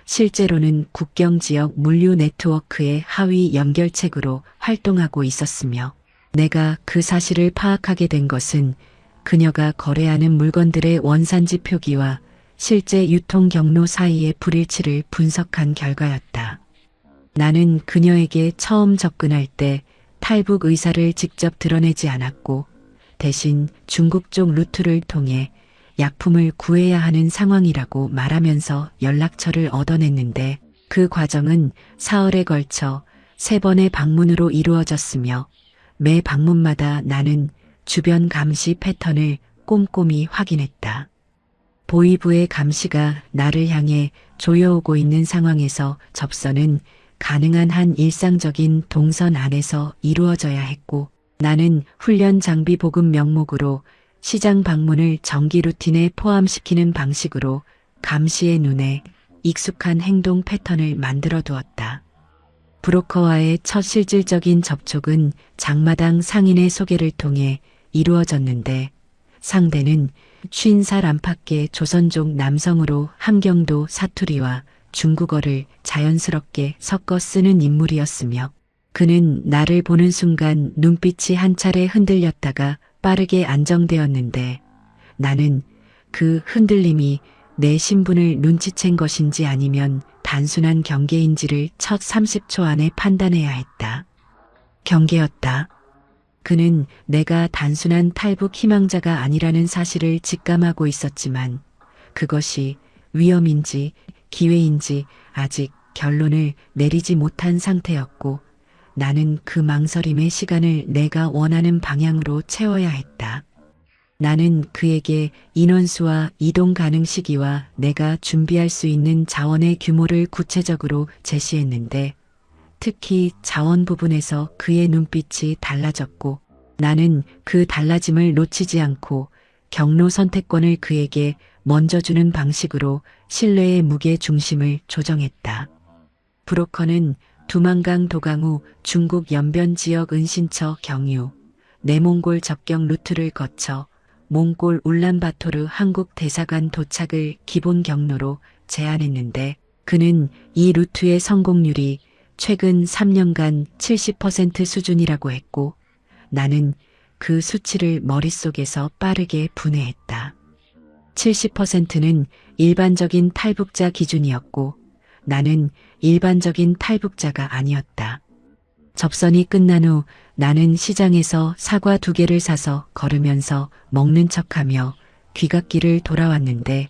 실제로는 국경 지역 물류 네트워크의 하위 연결책으로 활동하고 있었으며 내가 그 사실을 파악하게 된 것은 그녀가 거래하는 물건들의 원산지 표기와 실제 유통 경로 사이의 불일치를 분석한 결과였다. 나는 그녀에게 처음 접근할 때 탈북 의사를 직접 드러내지 않았고 대신 중국 쪽 루트를 통해 약품을 구해야 하는 상황이라고 말하면서 연락처를 얻어냈는데 그 과정은 사흘에 걸쳐 3번의 방문으로 이루어졌으며 매 방문마다 나는 주변 감시 패턴을 꼼꼼히 확인했다. 보위부의 감시가 나를 향해 조여오고 있는 상황에서 접선은 가능한 한 일상적인 동선 안에서 이루어져야 했고 나는 훈련 장비 보급 명목으로 시장 방문을 정기 루틴에 포함시키는 방식으로 감시의 눈에 익숙한 행동 패턴을 만들어 두었다. 브로커와의 첫 실질적인 접촉은 장마당 상인의 소개를 통해 이루어졌는데 상대는 50살 안팎의 조선족 남성으로 함경도 사투리와 중국어를 자연스럽게 섞어 쓰는 인물이었으며 그는 나를 보는 순간 눈빛이 한 차례 흔들렸다가 빠르게 안정되었는데 나는 그 흔들림이 내 신분을 눈치챈 것인지 아니면 단순한 경계인지를 첫 30초 안에 판단해야 했다. 경계였다. 그는 내가 단순한 탈북 희망자가 아니라는 사실을 직감하고 있었지만 그것이 위험인지 기회인지 아직 결론을 내리지 못한 상태였고 나는 그 망설임의 시간을 내가 원하는 방향으로 채워야 했다. 나는 그에게 인원수와 이동 가능 시기와 내가 준비할 수 있는 자원의 규모를 구체적으로 제시했는데 특히 자원 부분에서 그의 눈빛이 달라졌고 나는 그 달라짐을 놓치지 않고 경로 선택권을 그에게 먼저 주는 방식으로 신뢰의 무게 중심을 조정했다. 브로커는 두만강 도강우 중국 연변 지역 은신처 경유, 내몽골 접경 루트를 거쳐 몽골 울란바토르 한국 대사관 도착을 기본 경로로 제안했는데 그는 이 루트의 성공률이 최근 3년간 70% 수준이라고 했고 나는 그 수치를 머릿속에서 빠르게 분해했다. 70%는 일반적인 탈북자 기준이었고 나는 일반적인 탈북자가 아니었다. 접선이 끝난 후 나는 시장에서 사과 2개를 사서 걸으면서 먹는 척하며 귀갓길을 돌아왔는데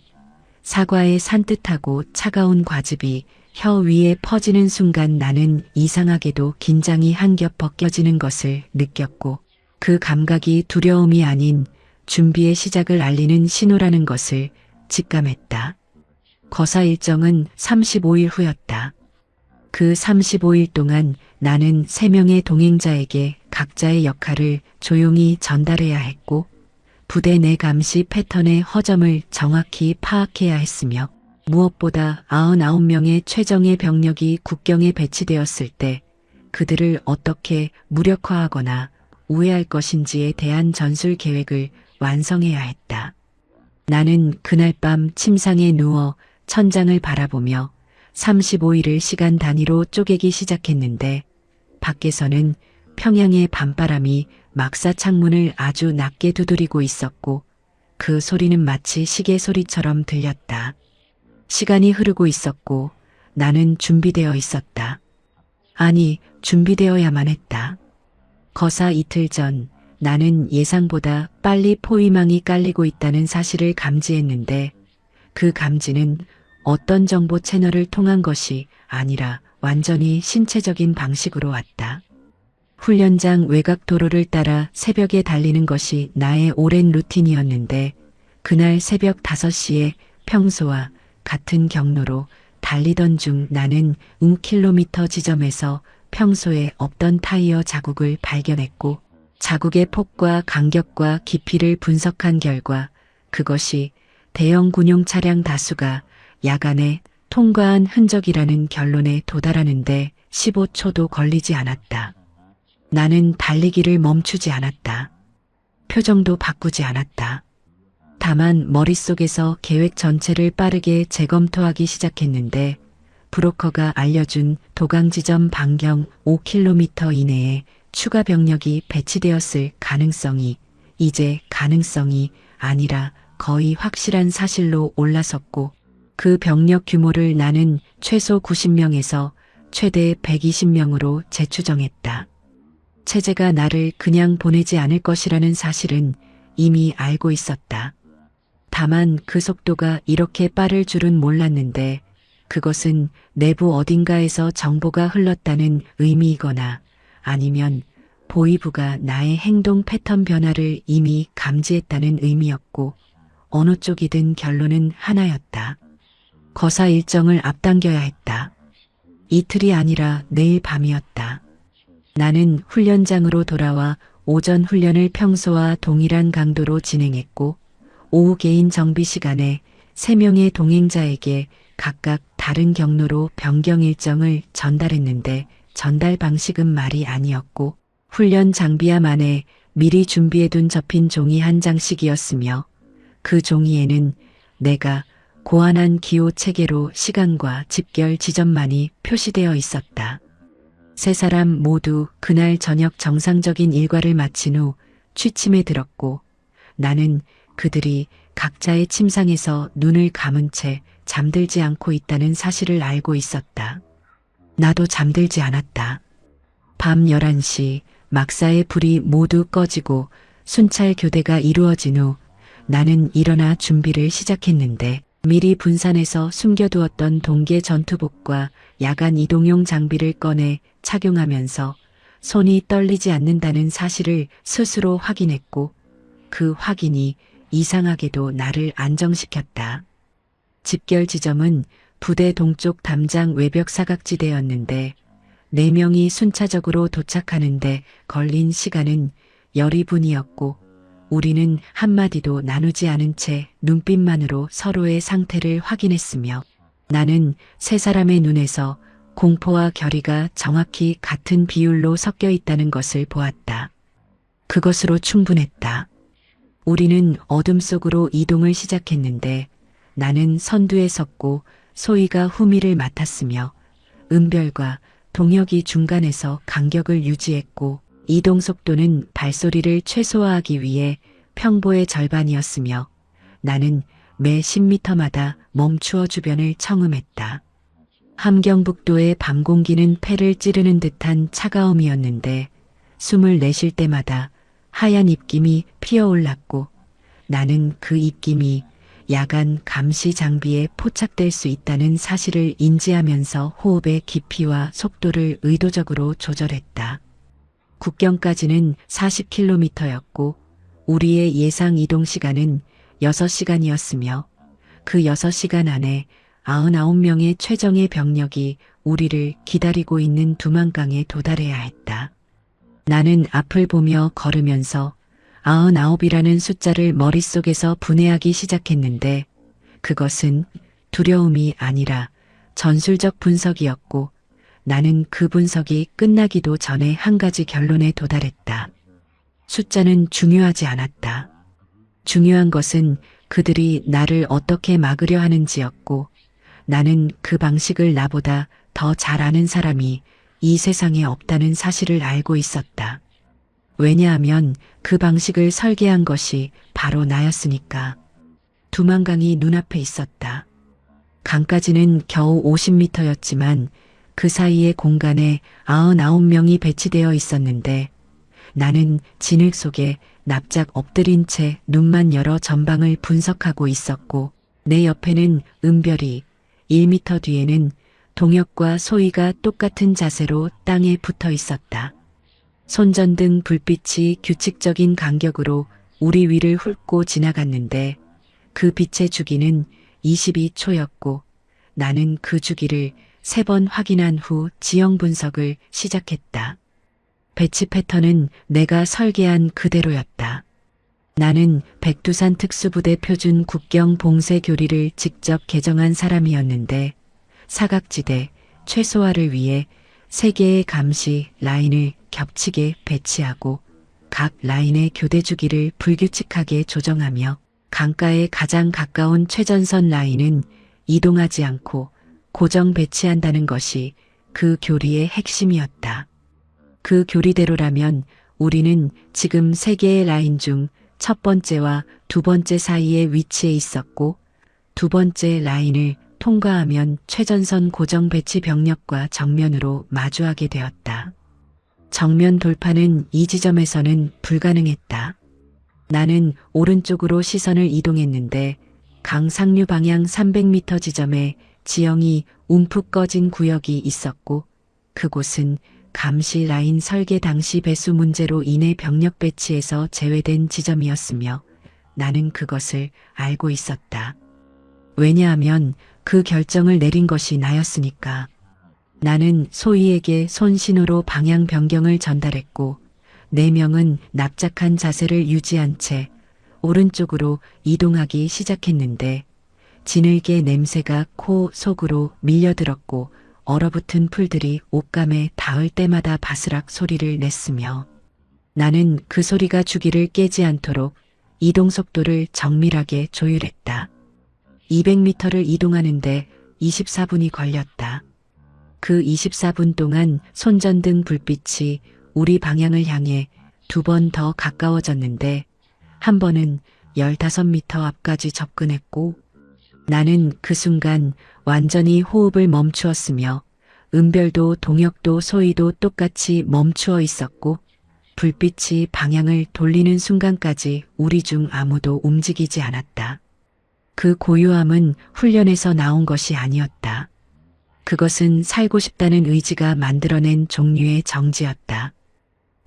사과의 산뜻하고 차가운 과즙이 혀 위에 퍼지는 순간 나는 이상하게도 긴장이 한 겹 벗겨지는 것을 느꼈고 그 감각이 두려움이 아닌 준비의 시작을 알리는 신호라는 것을 직감했다. 거사 일정은 35일 후였다. 그 35일 동안 나는 3명의 동행자에게 각자의 역할을 조용히 전달해야 했고 부대 내 감시 패턴의 허점을 정확히 파악해야 했으며 무엇보다 99명의 최정예 병력이 국경에 배치되었을 때 그들을 어떻게 무력화하거나 우회할 것인지에 대한 전술 계획을 완성해야 했다. 나는 그날 밤 침상에 누워 천장을 바라보며 35일을 시간 단위로 쪼개기 시작했는데 밖에서는 평양의 밤바람이 막사 창문을 아주 낮게 두드리고 있었고 그 소리는 마치 시계 소리처럼 들렸다. 시간이 흐르고 있었고 나는 준비되어 있었다. 아니, 준비되어야만 했다. 거사 이틀 전 나는 예상보다 빨리 포위망이 깔리고 있다는 사실을 감지했는데 그 감지는 어떤 정보 채널을 통한 것이 아니라 완전히 신체적인 방식으로 왔다. 훈련장 외곽 도로를 따라 새벽에 달리는 것이 나의 오랜 루틴이었는데 그날 새벽 5시에 평소와 같은 경로로 달리던 중 나는 5km 지점에서 평소에 없던 타이어 자국을 발견했고 자국의 폭과 간격과 깊이를 분석한 결과 그것이 대형 군용 차량 다수가 야간에 통과한 흔적이라는 결론에 도달하는데 15초도 걸리지 않았다. 나는 달리기를 멈추지 않았다. 표정도 바꾸지 않았다. 다만 머릿속에서 계획 전체를 빠르게 재검토하기 시작했는데 브로커가 알려준 도강 지점 반경 5km 이내에 추가 병력이 배치되었을 가능성이 이제 가능성이 아니라 거의 확실한 사실로 올라섰고 그 병력 규모를 나는 최소 90명에서 최대 120명으로 재추정했다. 체제가 나를 그냥 보내지 않을 것이라는 사실은 이미 알고 있었다. 다만 그 속도가 이렇게 빠를 줄은 몰랐는데 그것은 내부 어딘가에서 정보가 흘렀다는 의미이거나 아니면 보위부가 나의 행동 패턴 변화를 이미 감지했다는 의미였고 어느 쪽이든 결론은 하나였다. 거사 일정을 앞당겨야 했다. 이틀이 아니라 내일 밤이었다. 나는 훈련장으로 돌아와 오전 훈련을 평소와 동일한 강도로 진행했고 오후 개인 정비 시간에 3명의 동행자에게 각각 다른 경로로 변경 일정을 전달했는데 전달 방식은 말이 아니었고 훈련 장비야만에 미리 준비해둔 접힌 종이 한 장씩이었으며 그 종이에는 내가 고안한 기호 체계로 시간과 집결 지점만이 표시되어 있었다. 세 사람 모두 그날 저녁 정상적인 일과를 마친 후 취침에 들었고 나는 그들이 각자의 침상에서 눈을 감은 채 잠들지 않고 있다는 사실을 알고 있었다. 나도 잠들지 않았다. 밤 11시 막사의 불이 모두 꺼지고 순찰 교대가 이루어진 후 나는 일어나 준비를 시작했는데 미리 분산해서 숨겨두었던 동계 전투복과 야간 이동용 장비를 꺼내 착용하면서 손이 떨리지 않는다는 사실을 스스로 확인했고 그 확인이 이상하게도 나를 안정시켰다. 집결 지점은 부대 동쪽 담장 외벽 사각지대였는데 4명이 순차적으로 도착하는데 걸린 시간은 12분이었고 우리는 한마디도 나누지 않은 채 눈빛만으로 서로의 상태를 확인했으며 나는 세 사람의 눈에서 공포와 결의가 정확히 같은 비율로 섞여 있다는 것을 보았다. 그것으로 충분했다. 우리는 어둠 속으로 이동을 시작했는데 나는 선두에 섰고 소희가 후미를 맡았으며 은별과 동혁이 중간에서 간격을 유지했고 이동 속도는 발소리를 최소화하기 위해 평보의 절반이었으며 나는 매 10m마다 멈추어 주변을 청음했다. 함경북도의 밤 공기는 폐를 찌르는 듯한 차가움이었는데 숨을 내쉴 때마다 하얀 입김이 피어올랐고 나는 그 입김이 야간 감시 장비에 포착될 수 있다는 사실을 인지하면서 호흡의 깊이와 속도를 의도적으로 조절했다. 국경까지는 40km였고 우리의 예상 이동 시간은 6시간이었으며 그 6시간 안에 99명의 최정예 병력이 우리를 기다리고 있는 두만강에 도달해야 했다. 나는 앞을 보며 걸으면서 99이라는 숫자를 머릿속에서 분해하기 시작했는데 그것은 두려움이 아니라 전술적 분석이었고 나는 그 분석이 끝나기도 전에 한 가지 결론에 도달했다. 숫자는 중요하지 않았다. 중요한 것은 그들이 나를 어떻게 막으려 하는지였고 나는 그 방식을 나보다 더 잘 아는 사람이 이 세상에 없다는 사실을 알고 있었다. 왜냐하면 그 방식을 설계한 것이 바로 나였으니까. 두만강이 눈앞에 있었다. 강까지는 겨우 50m였지만 그 사이의 공간에 99명이 배치되어 있었는데 나는 진흙 속에 납작 엎드린 채 눈만 열어 전방을 분석하고 있었고 내 옆에는 은별이 1m 뒤에는 동혁과 소희가 똑같은 자세로 땅에 붙어 있었다. 손전등 불빛이 규칙적인 간격으로 우리 위를 훑고 지나갔는데 그 빛의 주기는 22초였고 나는 그 주기를 3번 확인한 후 지형 분석을 시작했다. 배치 패턴은 내가 설계한 그대로였다. 나는 백두산 특수부대 표준 국경 봉쇄 교리를 직접 개정한 사람이었는데 사각지대 최소화를 위해 3개의 감시 라인을 겹치게 배치하고 각 라인의 교대 주기를 불규칙하게 조정하며 강가에 가장 가까운 최전선 라인은 이동하지 않고 고정 배치한다는 것이 그 교리의 핵심이었다. 그 교리대로라면 우리는 지금 3개의 라인 중 첫 번째와 두 번째 사이에 위치해 있었고 두 번째 라인을 통과하면 최전선 고정 배치 병력과 정면으로 마주하게 되었다. 정면 돌파는 이 지점에서는 불가능했다. 나는 오른쪽으로 시선을 이동했는데 강 상류 방향 300m 지점에 지형이 움푹 꺼진 구역이 있었고 그곳은 감시 라인 설계 당시 배수 문제로 인해 병력 배치에서 제외된 지점이었으며 나는 그것을 알고 있었다. 왜냐하면 그 결정을 내린 것이 나였으니까. 나는 소희에게 손신호로 방향 변경을 전달했고 4명은 납작한 자세를 유지한 채 오른쪽으로 이동하기 시작했는데 진흙의 냄새가 코 속으로 밀려들었고 얼어붙은 풀들이 옷감에 닿을 때마다 바스락 소리를 냈으며 나는 그 소리가 주기를 깨지 않도록 이동 속도를 정밀하게 조율했다. 200m를 이동하는데 24분이 걸렸다. 그 24분 동안 손전등 불빛이 우리 방향을 향해 2번 더 가까워졌는데 한 번은 15m 앞까지 접근했고 나는 그 순간 완전히 호흡을 멈추었으며 은별도 동혁도 소희도 똑같이 멈추어 있었고 불빛이 방향을 돌리는 순간까지 우리 중 아무도 움직이지 않았다. 그 고요함은 훈련에서 나온 것이 아니었다. 그것은 살고 싶다는 의지가 만들어낸 종류의 정지였다.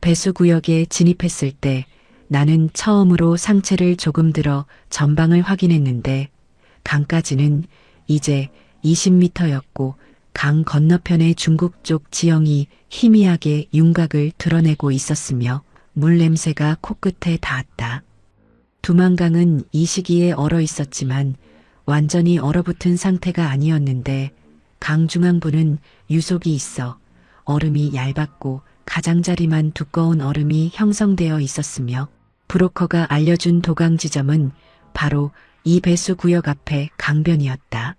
배수구역에 진입했을 때 나는 처음으로 상체를 조금 들어 전방을 확인했는데 강까지는 이제 20m였고 강 건너편의 중국 쪽 지형이 희미하게 윤곽을 드러내고 있었으며 물 냄새가 코끝에 닿았다. 두만강은 이 시기에 얼어 있었지만 완전히 얼어붙은 상태가 아니었는데 강 중앙부는 유속이 있어 얼음이 얇았고 가장자리만 두꺼운 얼음이 형성되어 있었으며 브로커가 알려준 도강 지점은 바로 이 배수 구역 앞에 강변이었다.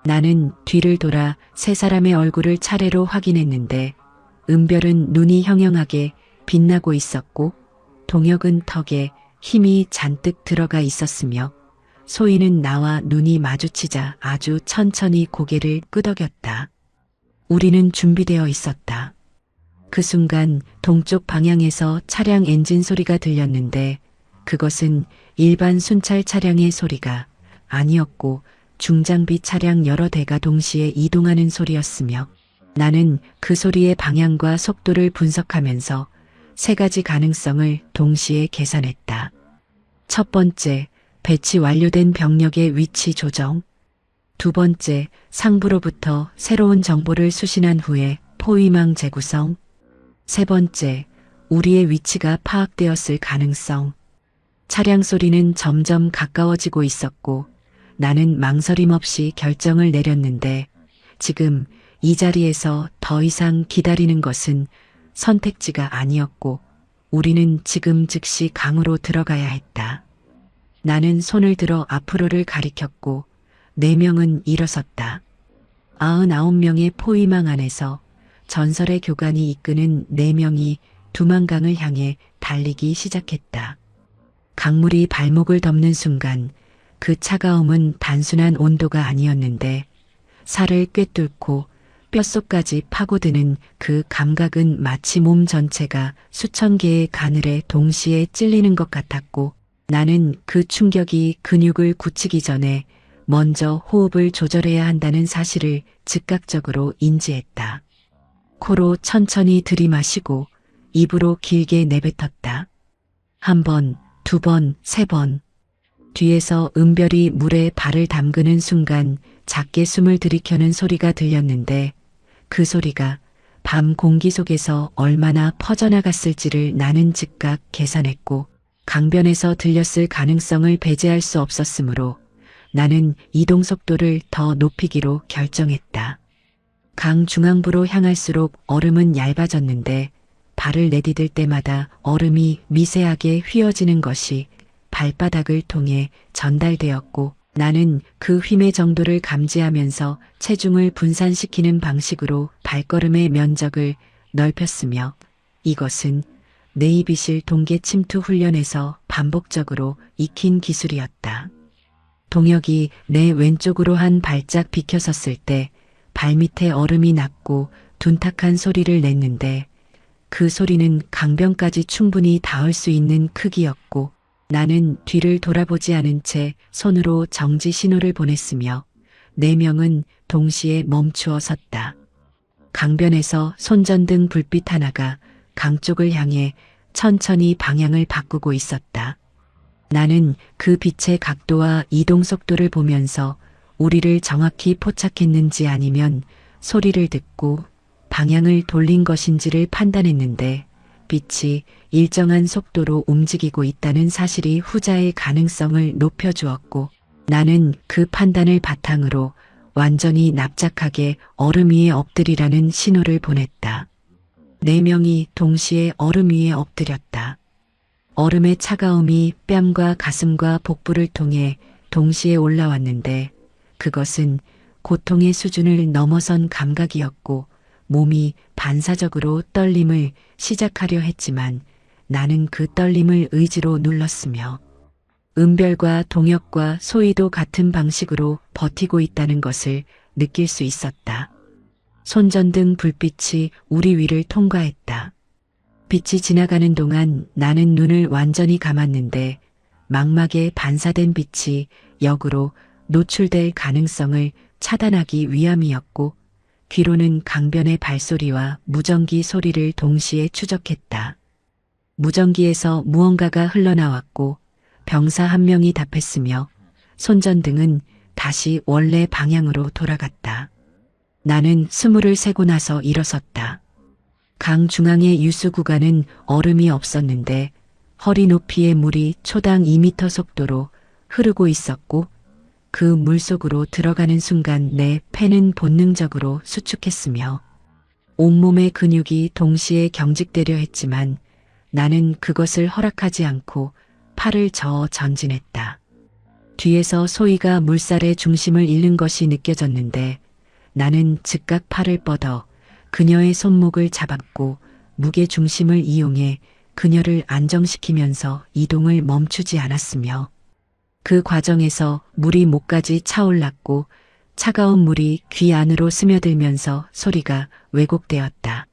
나는 뒤를 돌아 세 사람의 얼굴을 차례로 확인했는데 은별은 눈이 형형하게 빛나고 있었고 동혁은 턱에 힘이 잔뜩 들어가 있었으며 소희는 나와 눈이 마주치자 아주 천천히 고개를 끄덕였다. 우리는 준비되어 있었다. 그 순간 동쪽 방향에서 차량 엔진 소리가 들렸는데 그것은 일반 순찰 차량의 소리가 아니었고 중장비 차량 여러 대가 동시에 이동하는 소리였으며 나는 그 소리의 방향과 속도를 분석하면서 세 가지 가능성을 동시에 계산했다. 첫 번째, 배치 완료된 병력의 위치 조정. 두 번째, 상부로부터 새로운 정보를 수신한 후에 포위망 재구성. 세 번째, 우리의 위치가 파악되었을 가능성. 차량 소리는 점점 가까워지고 있었고 나는 망설임 없이 결정을 내렸는데 지금 이 자리에서 더 이상 기다리는 것은 선택지가 아니었고 우리는 지금 즉시 강으로 들어가야 했다. 나는 손을 들어 앞으로를 가리켰고 4명은 일어섰다. 99명의 포위망 안에서 전설의 교관이 이끄는 4명이 두만강을 향해 달리기 시작했다. 강물이 발목을 덮는 순간 그 차가움은 단순한 온도가 아니었는데 살을 꿰뚫고 뼛속까지 파고드는 그 감각은 마치 몸 전체가 수천 개의 가늘에 동시에 찔리는 것 같았고 나는 그 충격이 근육을 굳히기 전에 먼저 호흡을 조절해야 한다는 사실을 즉각적으로 인지했다. 코로 천천히 들이마시고 입으로 길게 내뱉었다. 1번, 2번, 3번. 뒤에서 은별이 물에 발을 담그는 순간 작게 숨을 들이켜는 소리가 들렸는데 그 소리가 밤 공기 속에서 얼마나 퍼져나갔을지를 나는 즉각 계산했고 강변에서 들렸을 가능성을 배제할 수 없었으므로 나는 이동 속도를 더 높이기로 결정했다. 강 중앙부로 향할수록 얼음은 얇아졌는데 발을 내디딜 때마다 얼음이 미세하게 휘어지는 것이 발바닥을 통해 전달되었고 나는 그 휨의 정도를 감지하면서 체중을 분산시키는 방식으로 발걸음의 면적을 넓혔으며 이것은 네이비실 동계 침투 훈련에서 반복적으로 익힌 기술이었다. 동혁이 내 왼쪽으로 한 발짝 비켜섰을 때 발밑에 얼음이 났고 둔탁한 소리를 냈는데 그 소리는 강변까지 충분히 닿을 수 있는 크기였고 나는 뒤를 돌아보지 않은 채 손으로 정지 신호를 보냈으며 4명은 동시에 멈추어 섰다. 강변에서 손전등 불빛 하나가 강 쪽을 향해 천천히 방향을 바꾸고 있었다. 나는 그 빛의 각도와 이동 속도를 보면서 우리를 정확히 포착했는지 아니면 소리를 듣고 방향을 돌린 것인지를 판단했는데 빛이 일정한 속도로 움직이고 있다는 사실이 후자의 가능성을 높여주었고 나는 그 판단을 바탕으로 완전히 납작하게 얼음 위에 엎드리라는 신호를 보냈다. 4명이 동시에 얼음 위에 엎드렸다. 얼음의 차가움이 뺨과 가슴과 복부를 통해 동시에 올라왔는데 그것은 고통의 수준을 넘어선 감각이었고 몸이 반사적으로 떨림을 시작하려 했지만 나는 그 떨림을 의지로 눌렀으며 은별과 동혁과 소희도 같은 방식으로 버티고 있다는 것을 느낄 수 있었다. 손전등 불빛이 우리 위를 통과했다. 빛이 지나가는 동안 나는 눈을 완전히 감았는데 망막에 반사된 빛이 역으로 노출될 가능성을 차단하기 위함이었고 귀로는 강변의 발소리와 무전기 소리를 동시에 추적했다. 무전기에서 무언가가 흘러나왔고 병사 한 명이 답했으며 손전등은 다시 원래 방향으로 돌아갔다. 나는 스물을 세고 나서 일어섰다. 강 중앙의 유수 구간은 얼음이 없었는데 허리 높이의 물이 초당 2m 속도로 흐르고 있었고 그 물속으로 들어가는 순간 내 폐는 본능적으로 수축했으며 온몸의 근육이 동시에 경직되려 했지만 나는 그것을 허락하지 않고 팔을 저어 전진했다. 뒤에서 소희가 물살의 중심을 잃는 것이 느껴졌는데 나는 즉각 팔을 뻗어 그녀의 손목을 잡았고 무게 중심을 이용해 그녀를 안정시키면서 이동을 멈추지 않았으며 그 과정에서 물이 목까지 차올랐고 차가운 물이 귀 안으로 스며들면서 소리가 왜곡되었다.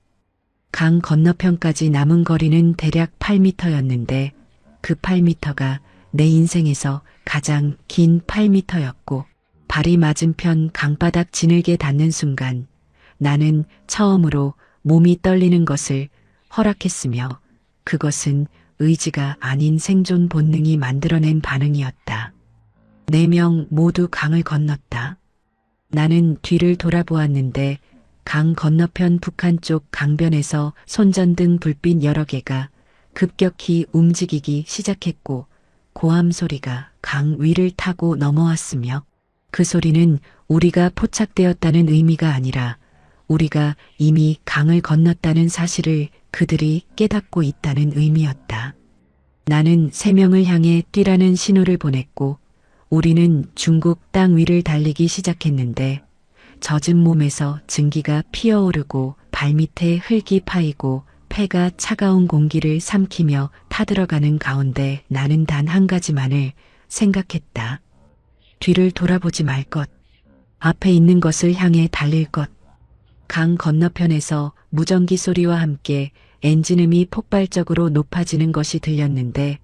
강 건너편까지 남은 거리는 대략 8m였는데 그 8m가 내 인생에서 가장 긴 8m였고 발이 맞은편 강바닥 지늘게 닿는 순간 나는 처음으로 몸이 떨리는 것을 허락했으며 그것은 의지가 아닌 생존 본능이 만들어낸 반응이었다. 4명 모두 강을 건넜다. 나는 뒤를 돌아보았는데 강 건너편 북한 쪽 강변에서 손전등 불빛 여러 개가 급격히 움직이기 시작했고 고함 소리가 강 위를 타고 넘어왔으며 그 소리는 우리가 포착되었다는 의미가 아니라 우리가 이미 강을 건넜다는 사실을 그들이 깨닫고 있다는 의미였다. 나는 3명을 향해 뛰라는 신호를 보냈고 우리는 중국 땅 위를 달리기 시작했는데 젖은 몸에서 증기가 피어오르고 발밑에 흙이 파이고 폐가 차가운 공기를 삼키며 타들어가는 가운데 나는 단 한 가지만을 생각했다. 뒤를 돌아보지 말 것. 앞에 있는 것을 향해 달릴 것. 강 건너편에서 무전기 소리와 함께 엔진음이 폭발적으로 높아지는 것이 들렸는데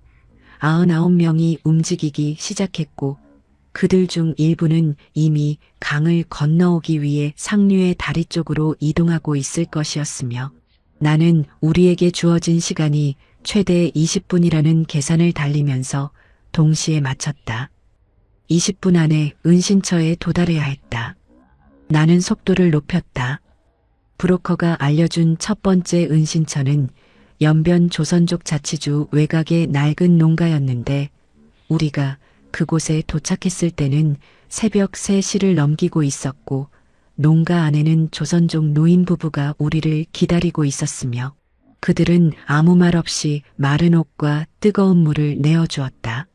99명이 움직이기 시작했고 그들 중 일부는 이미 강을 건너오기 위해 상류의 다리 쪽으로 이동하고 있을 것이었으며 나는 우리에게 주어진 시간이 최대 20분이라는 계산을 달리면서 동시에 마쳤다. 20분 안에 은신처에 도달해야 했다. 나는 속도를 높였다. 브로커가 알려준 첫 번째 은신처는 연변 조선족 자치주 외곽의 낡은 농가였는데 우리가 그곳에 도착했을 때는 새벽 3시를 넘기고 있었고 농가 안에는 조선족 노인 부부가 우리를 기다리고 있었으며 그들은 아무 말 없이 마른 옷과 뜨거운 물을 내어주었다.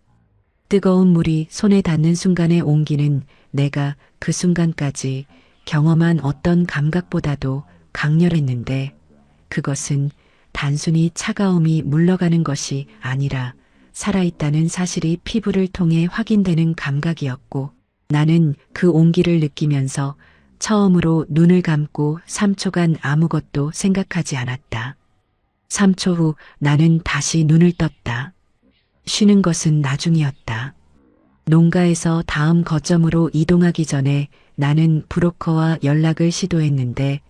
뜨거운 물이 손에 닿는 순간의 온기는 내가 그 순간까지 경험한 어떤 감각보다도 강렬했는데 그것은 단순히 차가움이 물러가는 것이 아니라 살아있다는 사실이 피부를 통해 확인되는 감각이었고 나는 그 온기를 느끼면서 처음으로 눈을 감고 3초간 아무것도 생각하지 않았다. 3초 후 나는 다시 눈을 떴다. 쉬는 것은 나중이었다. 농가에서 다음 거점으로 이동하기 전에 나는 브로커와 연락을 시도했는데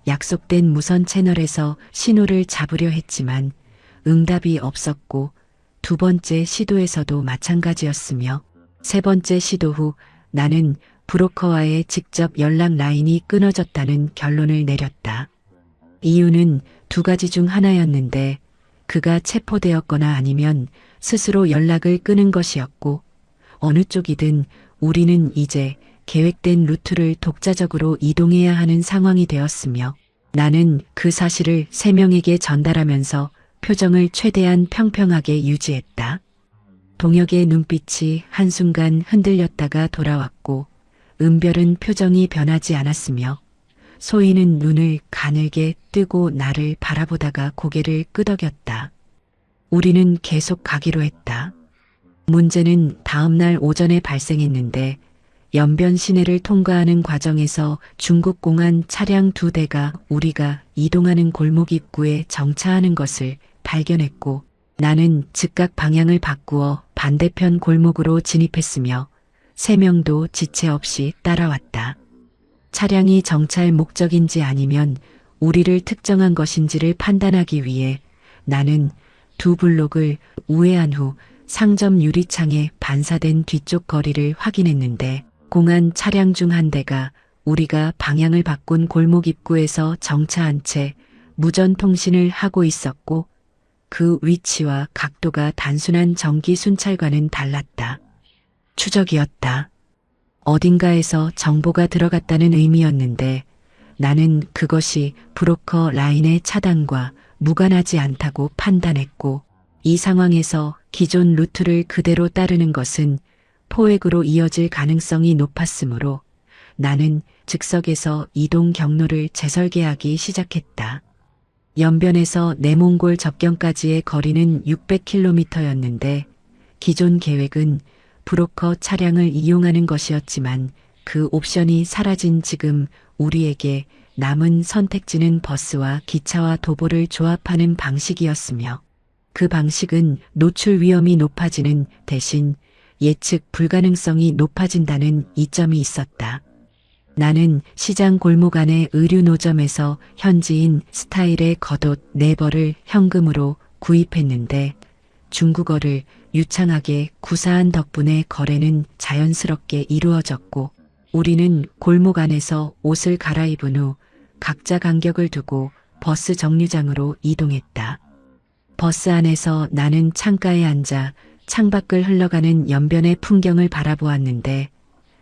약속된 무선 채널에서 신호를 잡으려 했지만 응답이 없었고 2번째 시도에서도 마찬가지였으며 3번째 시도 후 나는 브로커와의 직접 연락 라인이 끊어졌다는 결론을 내렸다. 이유는 2가지 중 하나였는데 그가 체포되었거나 아니면 스스로 연락을 끊은 것이었고 어느 쪽이든 우리는 이제 계획된 루트를 독자적으로 이동해야 하는 상황이 되었으며 나는 그 사실을 세 명에게 전달하면서 표정을 최대한 평평하게 유지했다. 동혁의 눈빛이 한순간 흔들렸다가 돌아왔고 은별은 표정이 변하지 않았으며 소희는 눈을 가늘게 뜨고 나를 바라보다가 고개를 끄덕였다. 우리는 계속 가기로 했다. 문제는 다음날 오전에 발생했는데 연변 시내를 통과하는 과정에서 중국 공안 차량 2대가 우리가 이동하는 골목 입구에 정차하는 것을 발견했고 나는 즉각 방향을 바꾸어 반대편 골목으로 진입했으며 3명도 지체 없이 따라왔다. 차량이 정차할 목적인지 아니면 우리를 특정한 것인지를 판단하기 위해 나는 2 블록을 우회한 후 상점 유리창에 반사된 뒤쪽 거리를 확인했는데 공안 차량 중 한 대가 우리가 방향을 바꾼 골목 입구에서 정차한 채 무전 통신을 하고 있었고 그 위치와 각도가 단순한 전기 순찰과는 달랐다. 추적이었다. 어딘가에서 정보가 들어갔다는 의미였는데 나는 그것이 브로커 라인의 차단과 무관하지 않다고 판단했고 이 상황에서 기존 루트를 그대로 따르는 것은 포획으로 이어질 가능성이 높았으므로 나는 즉석에서 이동 경로를 재설계하기 시작했다. 연변에서 내몽골 접경까지의 거리는 600km였는데 기존 계획은 브로커 차량을 이용하는 것이었지만 그 옵션이 사라진 지금 우리에게 남은 선택지는 버스와 기차와 도보를 조합하는 방식이었으며 그 방식은 노출 위험이 높아지는 대신 예측 불가능성이 높아진다는 이점이 있었다. 나는 시장 골목 안의 의류 노점에서 현지인 스타일의 겉옷 4벌을 현금으로 구입했는데 중국어를 유창하게 구사한 덕분에 거래는 자연스럽게 이루어졌고 우리는 골목 안에서 옷을 갈아입은 후 각자 간격을 두고 버스 정류장으로 이동했다. 버스 안에서 나는 창가에 앉아 창밖을 흘러가는 연변의 풍경을 바라보았는데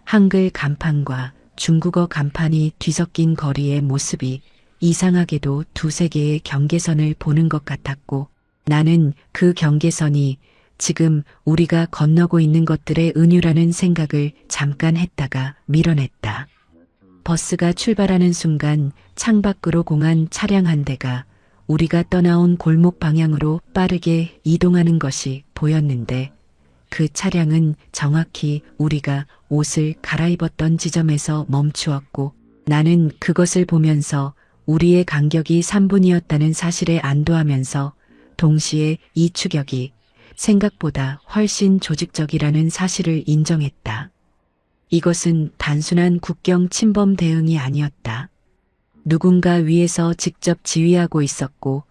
한글 간판과 중국어 간판이 뒤섞인 거리의 모습이 이상하게도 2세계의 경계선을 보는 것 같았고 나는 그 경계선이 지금 우리가 건너고 있는 것들의 은유라는 생각을 잠깐 했다가 밀어냈다. 버스가 출발하는 순간 창밖으로 공한 차량 한 대가 우리가 떠나온 골목 방향으로 빠르게 이동하는 것이 보였는데 그 차량은 정확히 우리가 옷을 갈아입었던 지점에서 멈추었고 나는 그것을 보면서 우리의 간격이 3분이었다는 사실에 안도하면서 동시에 이 추격이 생각보다 훨씬 조직적이라는 사실을 인정했다. 이것은 단순한 국경 침범 대응이 아니었다. 누군가 위에서 직접 지휘하고 있었고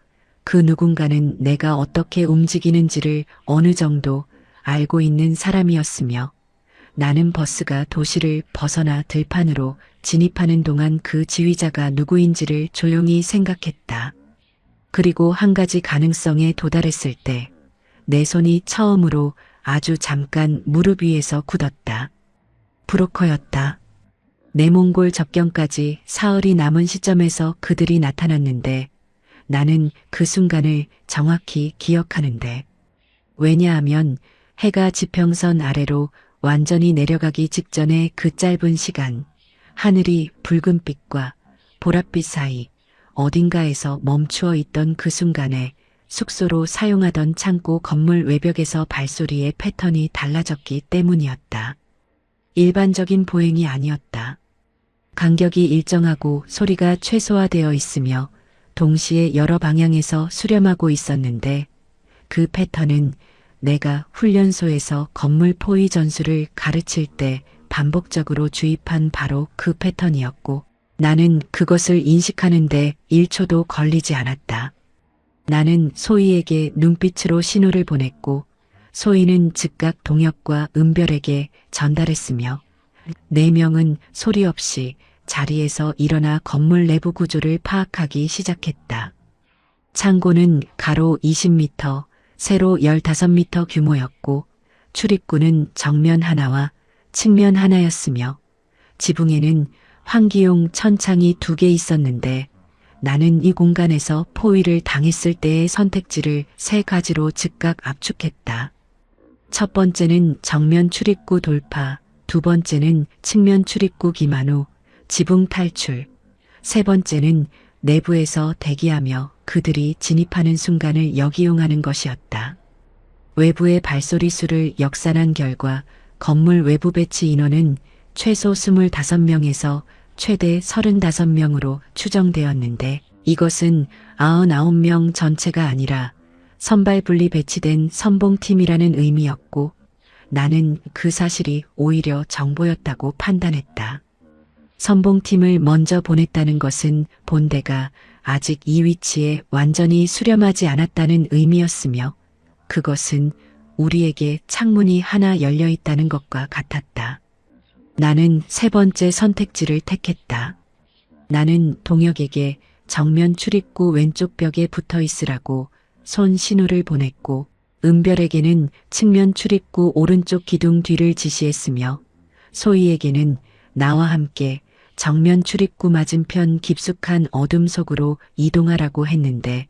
그 누군가는 내가 어떻게 움직이는지를 어느 정도 알고 있는 사람이었으며 나는 버스가 도시를 벗어나 들판으로 진입하는 동안 그 지휘자가 누구인지를 조용히 생각했다. 그리고 한 가지 가능성에 도달했을 때 내 손이 처음으로 아주 잠깐 무릎 위에서 굳었다. 브로커였다. 내몽골 접경까지 사흘이 남은 시점에서 그들이 나타났는데 나는 그 순간을 정확히 기억하는데 왜냐하면 해가 지평선 아래로 완전히 내려가기 직전의 그 짧은 시간 하늘이 붉은빛과 보랏빛 사이 어딘가에서 멈추어 있던 그 순간에 숙소로 사용하던 창고 건물 외벽에서 발소리의 패턴이 달라졌기 때문이었다. 일반적인 보행이 아니었다. 간격이 일정하고 소리가 최소화되어 있으며 동시에 여러 방향에서 수렴하고 있었는데 그 패턴은 내가 훈련소에서 건물 포위 전술을 가르칠 때 반복적으로 주입한 바로 그 패턴이었고 나는 그것을 인식하는데 1초도 걸리지 않았다. 나는 소희에게 눈빛으로 신호를 보냈고 소희는 즉각 동혁과 은별에게 전달했으며 4명은 소리 없이 자리에서 일어나 건물 내부 구조를 파악하기 시작했다. 창고는 가로 20m, 세로 15m 규모였고 출입구는 정면 하나와 측면 하나였으며 지붕에는 환기용 천창이 2개 있었는데 나는 이 공간에서 포위를 당했을 때의 선택지를 세 가지로 즉각 압축했다. 첫 번째는 정면 출입구 돌파, 두 번째는 측면 출입구 기만 후 지붕 탈출, 세 번째는 내부에서 대기하며 그들이 진입하는 순간을 역이용하는 것이었다. 외부의 발소리 수를 역산한 결과 건물 외부 배치 인원은 최소 25명에서 최대 35명으로 추정되었는데 이것은 99명 전체가 아니라 선발 분리 배치된 선봉팀이라는 의미였고 나는 그 사실이 오히려 정보였다고 판단했다. 선봉팀을 먼저 보냈다는 것은 본대가 아직 이 위치에 완전히 수렴하지 않았다는 의미였으며 그것은 우리에게 창문이 하나 열려 있다는 것과 같았다. 나는 세 번째 선택지를 택했다. 나는 동혁에게 정면 출입구 왼쪽 벽에 붙어 있으라고 손 신호를 보냈고 은별에게는 측면 출입구 오른쪽 기둥 뒤를 지시했으며 소희에게는 나와 함께 정면 출입구 맞은편 깊숙한 어둠 속으로 이동하라고 했는데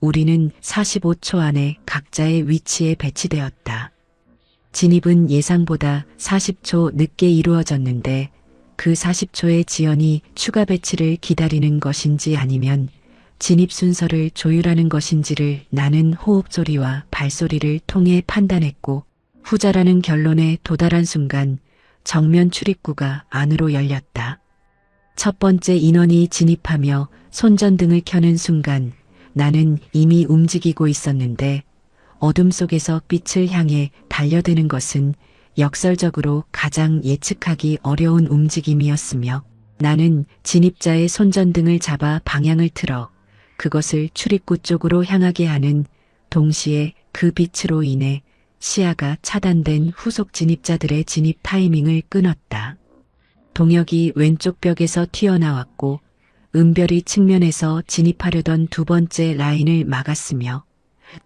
우리는 45초 안에 각자의 위치에 배치되었다. 진입은 예상보다 40초 늦게 이루어졌는데 그 40초의 지연이 추가 배치를 기다리는 것인지 아니면 진입 순서를 조율하는 것인지를 나는 호흡 소리와 발소리를 통해 판단했고 후자라는 결론에 도달한 순간 정면 출입구가 안으로 열렸다. 첫 번째 인원이 진입하며 손전등을 켜는 순간 나는 이미 움직이고 있었는데 어둠 속에서 빛을 향해 달려드는 것은 역설적으로 가장 예측하기 어려운 움직임이었으며 나는 진입자의 손전등을 잡아 방향을 틀어 그것을 출입구 쪽으로 향하게 하는 동시에 그 빛으로 인해 시야가 차단된 후속 진입자들의 진입 타이밍을 끊었다. 동혁이 왼쪽 벽에서 튀어나왔고 은별이 측면에서 진입하려던 두 번째 라인을 막았으며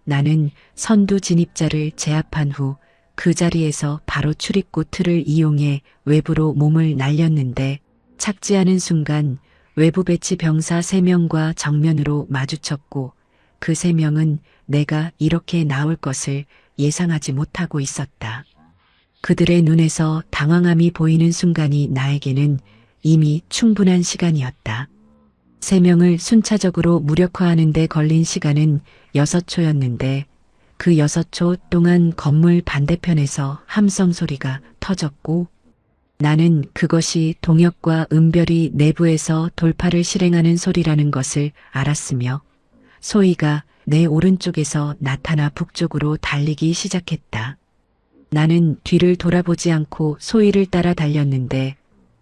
나는 선두 진입자를 제압한 후 그 자리에서 바로 출입구 틀을 이용해 외부로 몸을 날렸는데 착지하는 순간 외부 배치 병사 3명과 정면으로 마주쳤고 그 3명은 내가 이렇게 나올 것을 예상하지 못하고 있었다. 그들의 눈에서 당황함이 보이는 순간이 나에게는 이미 충분한 시간이었다. 3명을 순차적으로 무력화하는 데 걸린 시간은 6초였는데 그 6초 동안 건물 반대편에서 함성 소리가 터졌고 나는 그것이 동혁과 은별이 내부에서 돌파를 실행하는 소리라는 것을 알았으며 소희가 내 오른쪽에서 나타나 북쪽으로 달리기 시작했다. 나는 뒤를 돌아보지 않고 소희를 따라 달렸는데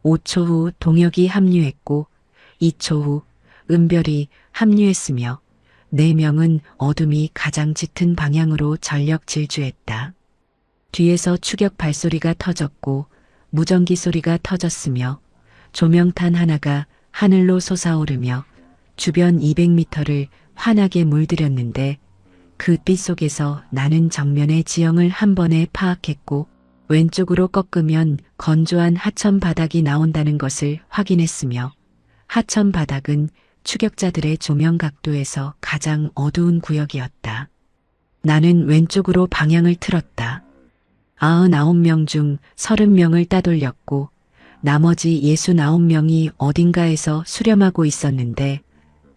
5초 후 동혁이 합류했고 2초 후 은별이 합류했으며 4명은 어둠이 가장 짙은 방향으로 전력 질주했다. 뒤에서 추격 발소리가 터졌고 무전기 소리가 터졌으며 조명탄 하나가 하늘로 솟아오르며 주변 200m를 환하게 물들였는데 그 빛 속에서 나는 정면의 지형을 한 번에 파악했고 왼쪽으로 꺾으면 건조한 하천 바닥이 나온다는 것을 확인했으며 하천 바닥은 추격자들의 조명 각도에서 가장 어두운 구역이었다. 나는 왼쪽으로 방향을 틀었다. 99명 중 30명을 따돌렸고 나머지 69명이 어딘가에서 수렴하고 있었는데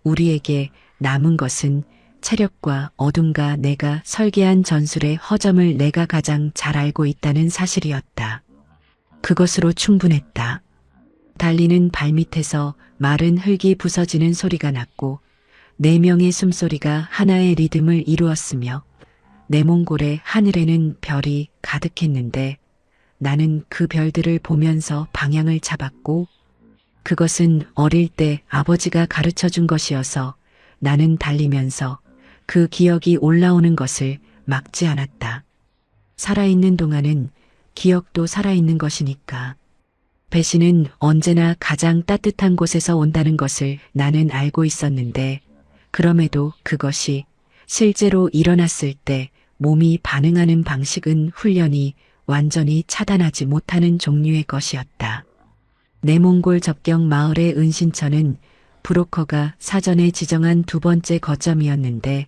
우리에게 남은 것은 체력과 어둠과 내가 설계한 전술의 허점을 내가 가장 잘 알고 있다는 사실이었다. 그것으로 충분했다. 달리는 발밑에서 마른 흙이 부서지는 소리가 났고 4명의 숨소리가 하나의 리듬을 이루었으며 내 몽골의 하늘에는 별이 가득했는데 나는 그 별들을 보면서 방향을 잡았고 그것은 어릴 때 아버지가 가르쳐준 것이어서 나는 달리면서 그 기억이 올라오는 것을 막지 않았다. 살아있는 동안은 기억도 살아있는 것이니까. 배신은 언제나 가장 따뜻한 곳에서 온다는 것을 나는 알고 있었는데 그럼에도 그것이 실제로 일어났을 때 몸이 반응하는 방식은 훈련이 완전히 차단하지 못하는 종류의 것이었다. 내몽골 접경 마을의 은신처는 브로커가 사전에 지정한 두 번째 거점이었는데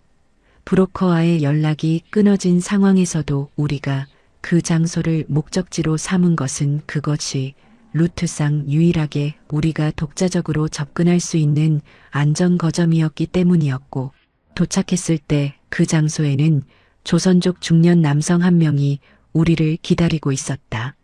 브로커와의 연락이 끊어진 상황에서도 우리가 그 장소를 목적지로 삼은 것은 그것이 루트상 유일하게 우리가 독자적으로 접근할 수 있는 안전 거점이었기 때문이었고, 도착했을 때 그 장소에는 조선족 중년 남성 한 명이 우리를 기다리고 있었다.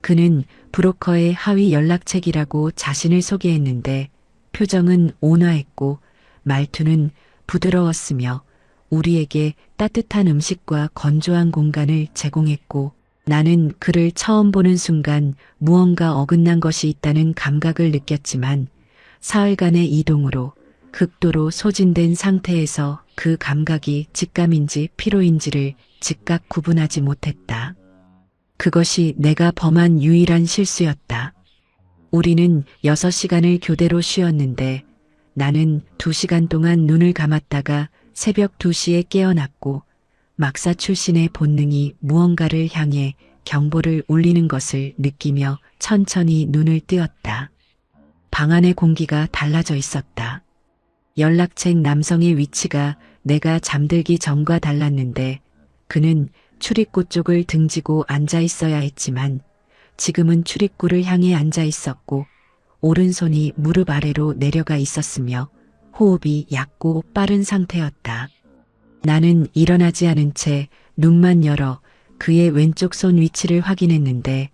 그는 브로커의 하위 연락책이라고 자신을 소개했는데 표정은 온화했고 말투는 부드러웠으며 우리에게 따뜻한 음식과 건조한 공간을 제공했고, 나는 그를 처음 보는 순간 무언가 어긋난 것이 있다는 감각을 느꼈지만 사흘간의 이동으로 극도로 소진된 상태에서 그 감각이 직감인지 피로인지를 즉각 구분하지 못했다. 그것이 내가 범한 유일한 실수였다. 우리는 6시간을 교대로 쉬었는데 나는 2시간 동안 눈을 감았다가 새벽 2시에 깨어났고 막사 출신의 본능이 무언가를 향해 경보를 울리는 것을 느끼며 천천히 눈을 뜨었다. 방 안의 공기가 달라져 있었다. 연락책 남성의 위치가 내가 잠들기 전과 달랐는데 그는 출입구 쪽을 등지고 앉아 있어야 했지만 지금은 출입구를 향해 앉아 있었고 오른손이 무릎 아래로 내려가 있었으며 호흡이 얕고 빠른 상태였다. 나는 일어나지 않은 채 눈만 열어 그의 왼쪽 손 위치를 확인했는데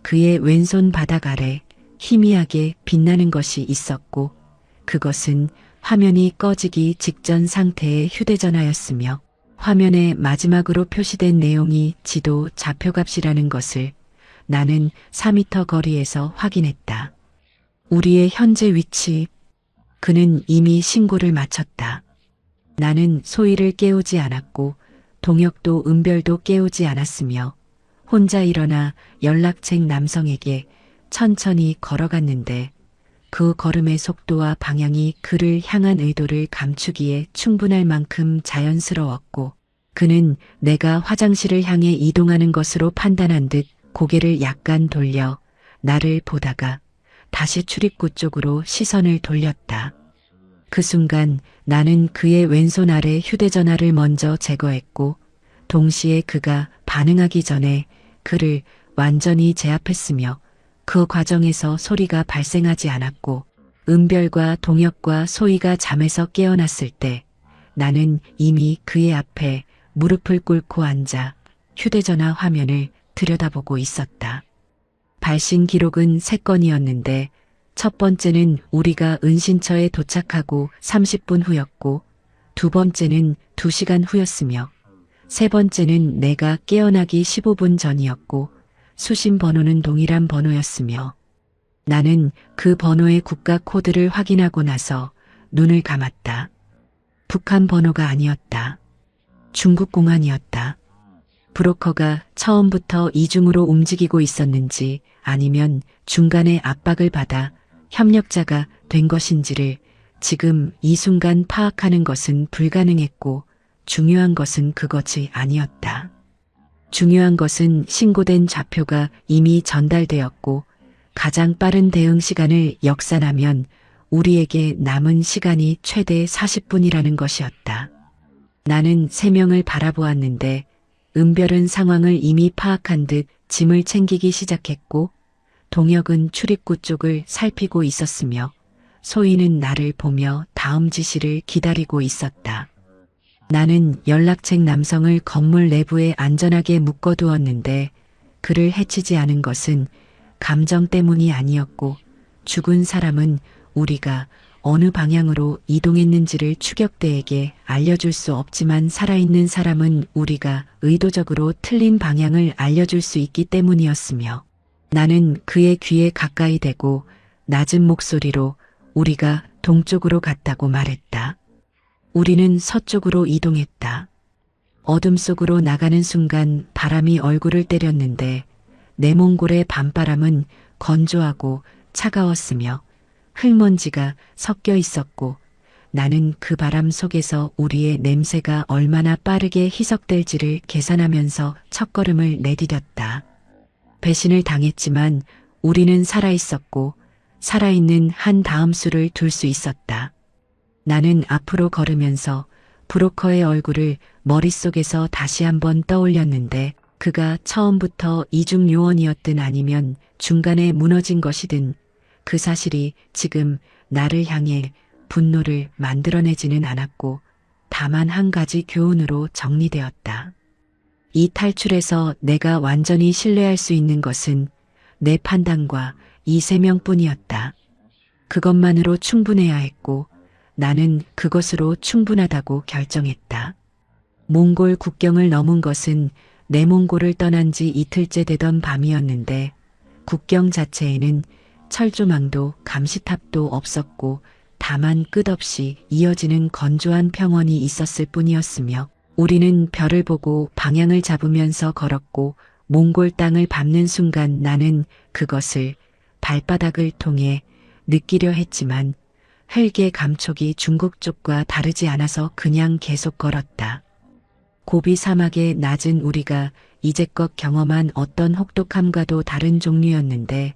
그의 왼손 바닥 아래 희미하게 빛나는 것이 있었고 그것은 화면이 꺼지기 직전 상태의 휴대전화였으며 화면에 마지막으로 표시된 내용이 지도 좌표값이라는 것을 나는 4미터 거리에서 확인했다. 우리의 현재 위치, 그는 이미 신고를 마쳤다. 나는 소희를 깨우지 않았고 동혁도 은별도 깨우지 않았으며 혼자 일어나 연락책 남성에게 천천히 걸어갔는데 그 걸음의 속도와 방향이 그를 향한 의도를 감추기에 충분할 만큼 자연스러웠고 그는 내가 화장실을 향해 이동하는 것으로 판단한 듯 고개를 약간 돌려 나를 보다가 다시 출입구 쪽으로 시선을 돌렸다. 그 순간 나는 그의 왼손 아래 휴대전화를 먼저 제거했고 동시에 그가 반응하기 전에 그를 완전히 제압했으며 그 과정에서 소리가 발생하지 않았고 은별과 동혁과 소희가 잠에서 깨어났을 때 나는 이미 그의 앞에 무릎을 꿇고 앉아 휴대전화 화면을 들여다보고 있었다. 발신 기록은 3건이었는데 첫 번째는 우리가 은신처에 도착하고 30분 후였고 두 번째는 2시간 후였으며 세 번째는 내가 깨어나기 15분 전이었고 수신 번호는 동일한 번호였으며 나는 그 번호의 국가 코드를 확인하고 나서 눈을 감았다. 북한 번호가 아니었다. 중국 공안이었다. 브로커가 처음부터 이중으로 움직이고 있었는지 아니면 중간에 압박을 받아 협력자가 된 것인지를 지금 이 순간 파악하는 것은 불가능했고 중요한 것은 그것이 아니었다. 중요한 것은 신고된 좌표가 이미 전달되었고 가장 빠른 대응 시간을 역산하면 우리에게 남은 시간이 최대 40분이라는 것이었다. 나는 3명을 바라보았는데 은별은 상황을 이미 파악한 듯 짐을 챙기기 시작했고 동혁은 출입구 쪽을 살피고 있었으며 소희는 나를 보며 다음 지시를 기다리고 있었다. 나는 연락책 남성을 건물 내부에 안전하게 묶어두었는데 그를 해치지 않은 것은 감정 때문이 아니었고 죽은 사람은 우리가 어느 방향으로 이동했는지를 추격대에게 알려줄 수 없지만 살아있는 사람은 우리가 의도적으로 틀린 방향을 알려줄 수 있기 때문이었으며 나는 그의 귀에 가까이 대고 낮은 목소리로 우리가 동쪽으로 갔다고 말했다. 우리는 서쪽으로 이동했다. 어둠 속으로 나가는 순간 바람이 얼굴을 때렸는데 내 몽골의 밤바람은 건조하고 차가웠으며 흙먼지가 섞여 있었고 나는 그 바람 속에서 우리의 냄새가 얼마나 빠르게 희석될지를 계산하면서 첫걸음을 내디뎠다. 배신을 당했지만 우리는 살아있었고 살아있는 한 다음수를 둘 수 있었다. 나는 앞으로 걸으면서 브로커의 얼굴을 머릿속에서 다시 한번 떠올렸는데 그가 처음부터 이중 요원이었든 아니면 중간에 무너진 것이든 그 사실이 지금 나를 향해 분노를 만들어내지는 않았고 다만 한 가지 교훈으로 정리되었다. 이 탈출에서 내가 완전히 신뢰할 수 있는 것은 내 판단과 이 세 명뿐이었다. 그것만으로 충분해야 했고 나는 그것으로 충분하다고 결정했다. 몽골 국경을 넘은 것은 내몽골을 떠난 지 이틀째 되던 밤이었는데 국경 자체에는 철조망도 감시탑도 없었고 다만 끝없이 이어지는 건조한 평원이 있었을 뿐이었으며 우리는 별을 보고 방향을 잡으면서 걸었고 몽골 땅을 밟는 순간 나는 그것을 발바닥을 통해 느끼려 했지만 헬기의 감촉이 중국 쪽과 다르지 않아서 그냥 계속 걸었다. 고비 사막의 낮은 우리가 이제껏 경험한 어떤 혹독함과도 다른 종류였는데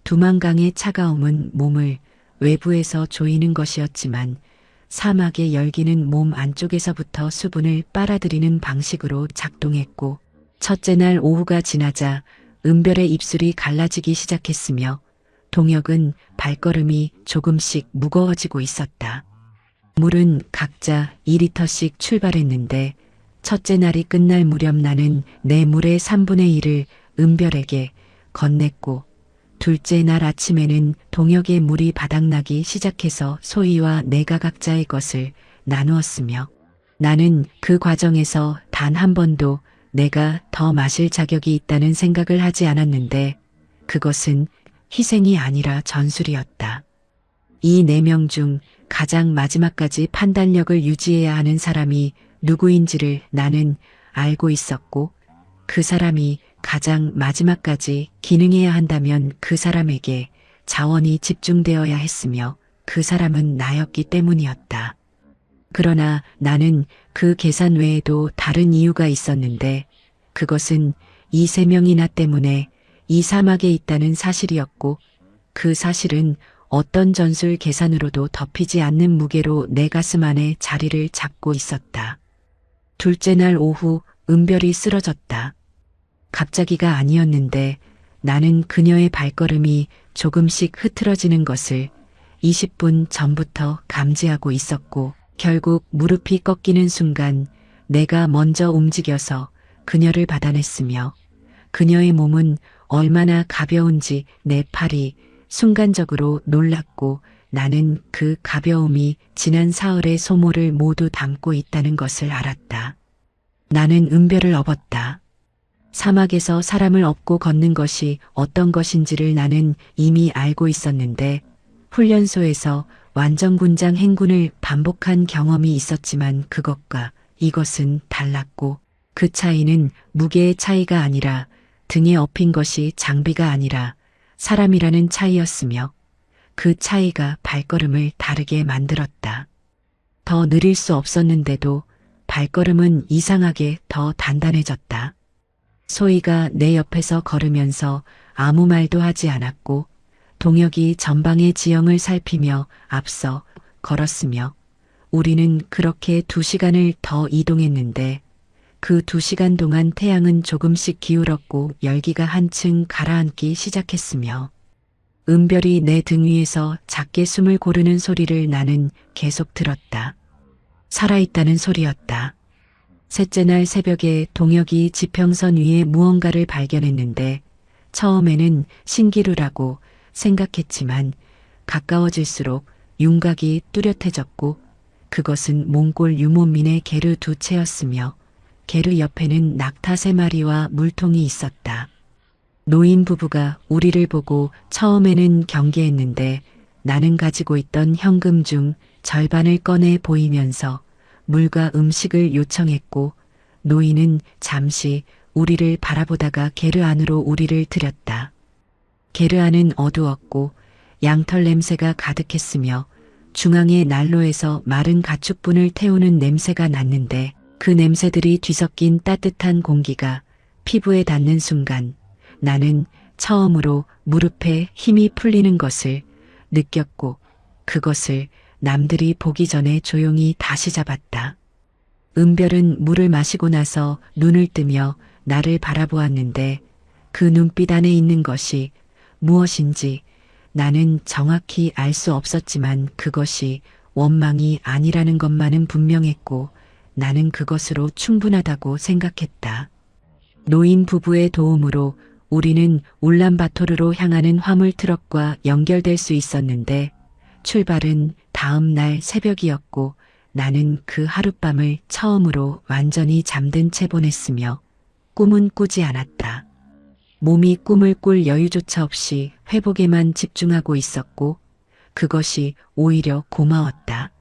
두만강의 차가움은 몸을 외부에서 조이는 것이었지만 사막의 열기는 몸 안쪽에서부터 수분을 빨아들이는 방식으로 작동했고 첫째 날 오후가 지나자 은별의 입술이 갈라지기 시작했으며 동혁은 발걸음이 조금씩 무거워지고 있었다. 물은 각자 2리터씩 출발했는데 첫째 날이 끝날 무렵 나는 내 물의 3분의 1을 은별에게 건넸고 둘째 날 아침에는 동혁의 물이 바닥나기 시작해서 소희와 내가 각자의 것을 나누었으며 나는 그 과정에서 단 한 번도 내가 더 마실 자격이 있다는 생각을 하지 않았는데 그것은 희생이 아니라 전술이었다. 이 4명 중 가장 마지막까지 판단력을 유지해야 하는 사람이 누구인지를 나는 알고 있었고 그 사람이 가장 마지막까지 기능해야 한다면 그 사람에게 자원이 집중되어야 했으며 그 사람은 나였기 때문이었다. 그러나 나는 그 계산 외에도 다른 이유가 있었는데 그것은 이 3명이나 때문에 이 사막에 있다는 사실이었고 그 사실은 어떤 전술 계산으로도 덮이지 않는 무게로 내 가슴 안에 자리를 잡고 있었다. 둘째 날 오후 은별이 쓰러졌다. 갑자기가 아니었는데 나는 그녀의 발걸음이 조금씩 흐트러지는 것을 20분 전부터 감지하고 있었고 결국 무릎이 꺾이는 순간 내가 먼저 움직여서 그녀를 받아냈으며 그녀의 몸은 얼마나 가벼운지 내 팔이 순간적으로 놀랐고 나는 그 가벼움이 지난 사흘의 소모를 모두 담고 있다는 것을 알았다. 나는 은별을 업었다. 사막에서 사람을 업고 걷는 것이 어떤 것인지를 나는 이미 알고 있었는데 훈련소에서 완전군장 행군을 반복한 경험이 있었지만 그것과 이것은 달랐고 그 차이는 무게의 차이가 아니라 등에 업힌 것이 장비가 아니라 사람이라는 차이였으며 그 차이가 발걸음을 다르게 만들었다. 더 느릴 수 없었는데도 발걸음은 이상하게 더 단단해졌다. 소희가 내 옆에서 걸으면서 아무 말도 하지 않았고 동혁이 전방의 지형을 살피며 앞서 걸었으며 우리는 그렇게 2시간을 더 이동했는데 그 2시간 동안 태양은 조금씩 기울었고 열기가 한층 가라앉기 시작했으며 은별이 내 등 위에서 작게 숨을 고르는 소리를 나는 계속 들었다. 살아있다는 소리였다. 셋째 날 새벽에 동혁이 지평선 위에 무언가를 발견했는데 처음에는 신기루라고 생각했지만 가까워질수록 윤곽이 뚜렷해졌고 그것은 몽골 유목민의 게르 2채였으며 게르 옆에는 낙타 3마리와 물통이 있었다. 노인 부부가 우리를 보고 처음에는 경계했는데 나는 가지고 있던 현금 중 절반을 꺼내 보이면서 물과 음식을 요청했고 노인은 잠시 우리를 바라보다가 게르 안으로 우리를 들였다. 게르 안은 어두웠고 양털 냄새가 가득했으며 중앙의 난로에서 마른 가축분을 태우는 냄새가 났는데 그 냄새들이 뒤섞인 따뜻한 공기가 피부에 닿는 순간 나는 처음으로 무릎에 힘이 풀리는 것을 느꼈고 그것을 남들이 보기 전에 조용히 다시 잡았다. 은별은 물을 마시고 나서 눈을 뜨며 나를 바라보았는데 그 눈빛 안에 있는 것이 무엇인지 나는 정확히 알 수 없었지만 그것이 원망이 아니라는 것만은 분명했고 나는 그것으로 충분하다고 생각했다. 노인 부부의 도움으로 우리는 울란바토르로 향하는 화물 트럭과 연결될 수 있었는데 출발은 다음 날 새벽이었고 나는 그 하룻밤을 처음으로 완전히 잠든 채 보냈으며 꿈은 꾸지 않았다. 몸이 꿈을 꿀 여유조차 없이 회복에만 집중하고 있었고 그것이 오히려 고마웠다.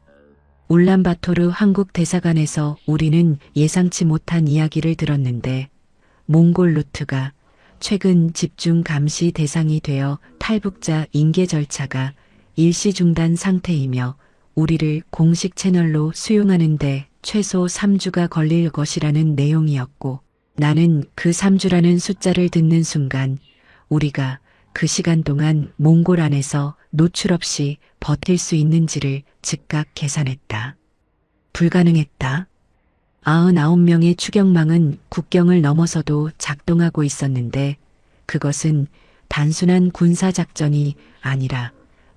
울란바토르 한국 대사관에서 우리는 예상치 못한 이야기를 들었는데 몽골 루트가 최근 집중 감시 대상이 되어 탈북자 인계 절차가 일시 중단 상태이며 우리를 공식 채널로 수용하는데 최소 3주가 걸릴 것이라는 내용이었고 나는 그 3주라는 숫자를 듣는 순간 우리가 그 시간 동안 몽골 안에서 노출 없이 버틸 수 있는지를 즉각 계산했다. 불가능했다. 99명의 추격망은 국경을 넘어서도 작동하고 있었는데 그것은 단순한 군사작전이 아니라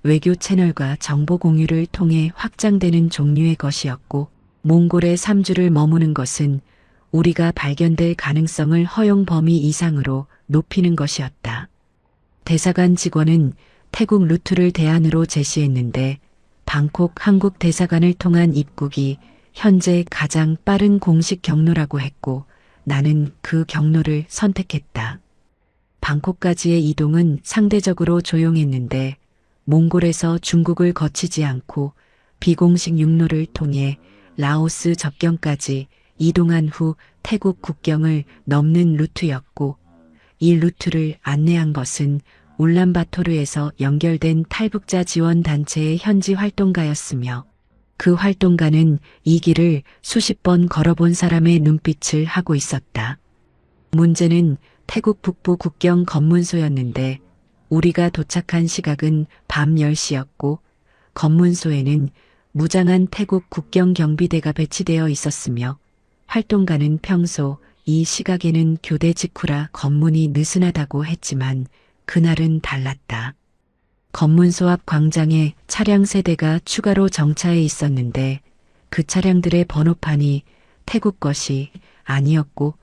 외교 채널과 정보 공유를 통해 확장되는 종류의 것이었고 몽골에 3주를 머무는 것은 우리가 발견될 가능성을 허용 범위 이상으로 높이는 것이었다. 대사관 직원은 태국 루트를 대안으로 제시했는데 방콕 한국 대사관을 통한 입국이 현재 가장 빠른 공식 경로라고 했고 나는 그 경로를 선택했다. 방콕까지의 이동은 상대적으로 조용했는데 몽골에서 중국을 거치지 않고 비공식 육로를 통해 라오스 접경까지 이동한 후 태국 국경을 넘는 루트였고 이 루트를 안내한 것은 울란바토르에서 연결된 탈북자 지원 단체의 현지 활동가였으며 그 활동가는 이 길을 수십 번 걸어본 사람의 눈빛을 하고 있었다. 문제는 태국 북부 국경 검문소였는데 우리가 도착한 시각은 밤 10시였고 검문소에는 무장한 태국 국경 경비대가 배치되어 있었으며 활동가는 평소 이 시각에는 교대 직후라 검문이 느슨하다고 했지만 그날은 달랐다. 검문소 앞 광장에 차량 세대가 추가로 정차해 있었는데 그 차량들의 번호판이 태국 것이 아니었고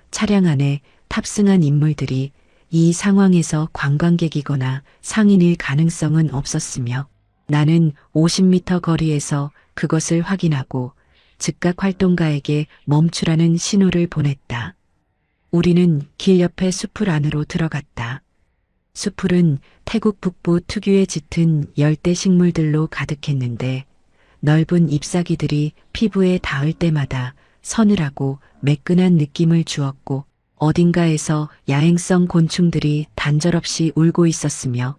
차량 안에 탑승한 인물들이 이 상황에서 관광객이거나 상인일 가능성은 없었으며 나는 50m 거리에서 그것을 확인하고 즉각 활동가에게 멈추라는 신호를 보냈다. 우리는 길 옆에 숲을 안으로 들어갔다. 숲풀은 태국 북부 특유의 짙은 열대 식물들로 가득했는데 넓은 잎사귀들이 피부에 닿을 때마다 서늘하고 매끈한 느낌을 주었고 어딘가에서 야행성 곤충들이 단절없이 울고 있었으며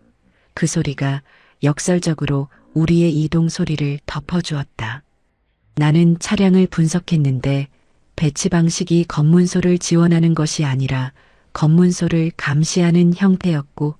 그 소리가 역설적으로 우리의 이동 소리를 덮어주었다. 나는 차량을 분석했는데 배치 방식이 검문소를 지원하는 것이 아니라 검문소를 감시하는 형태였고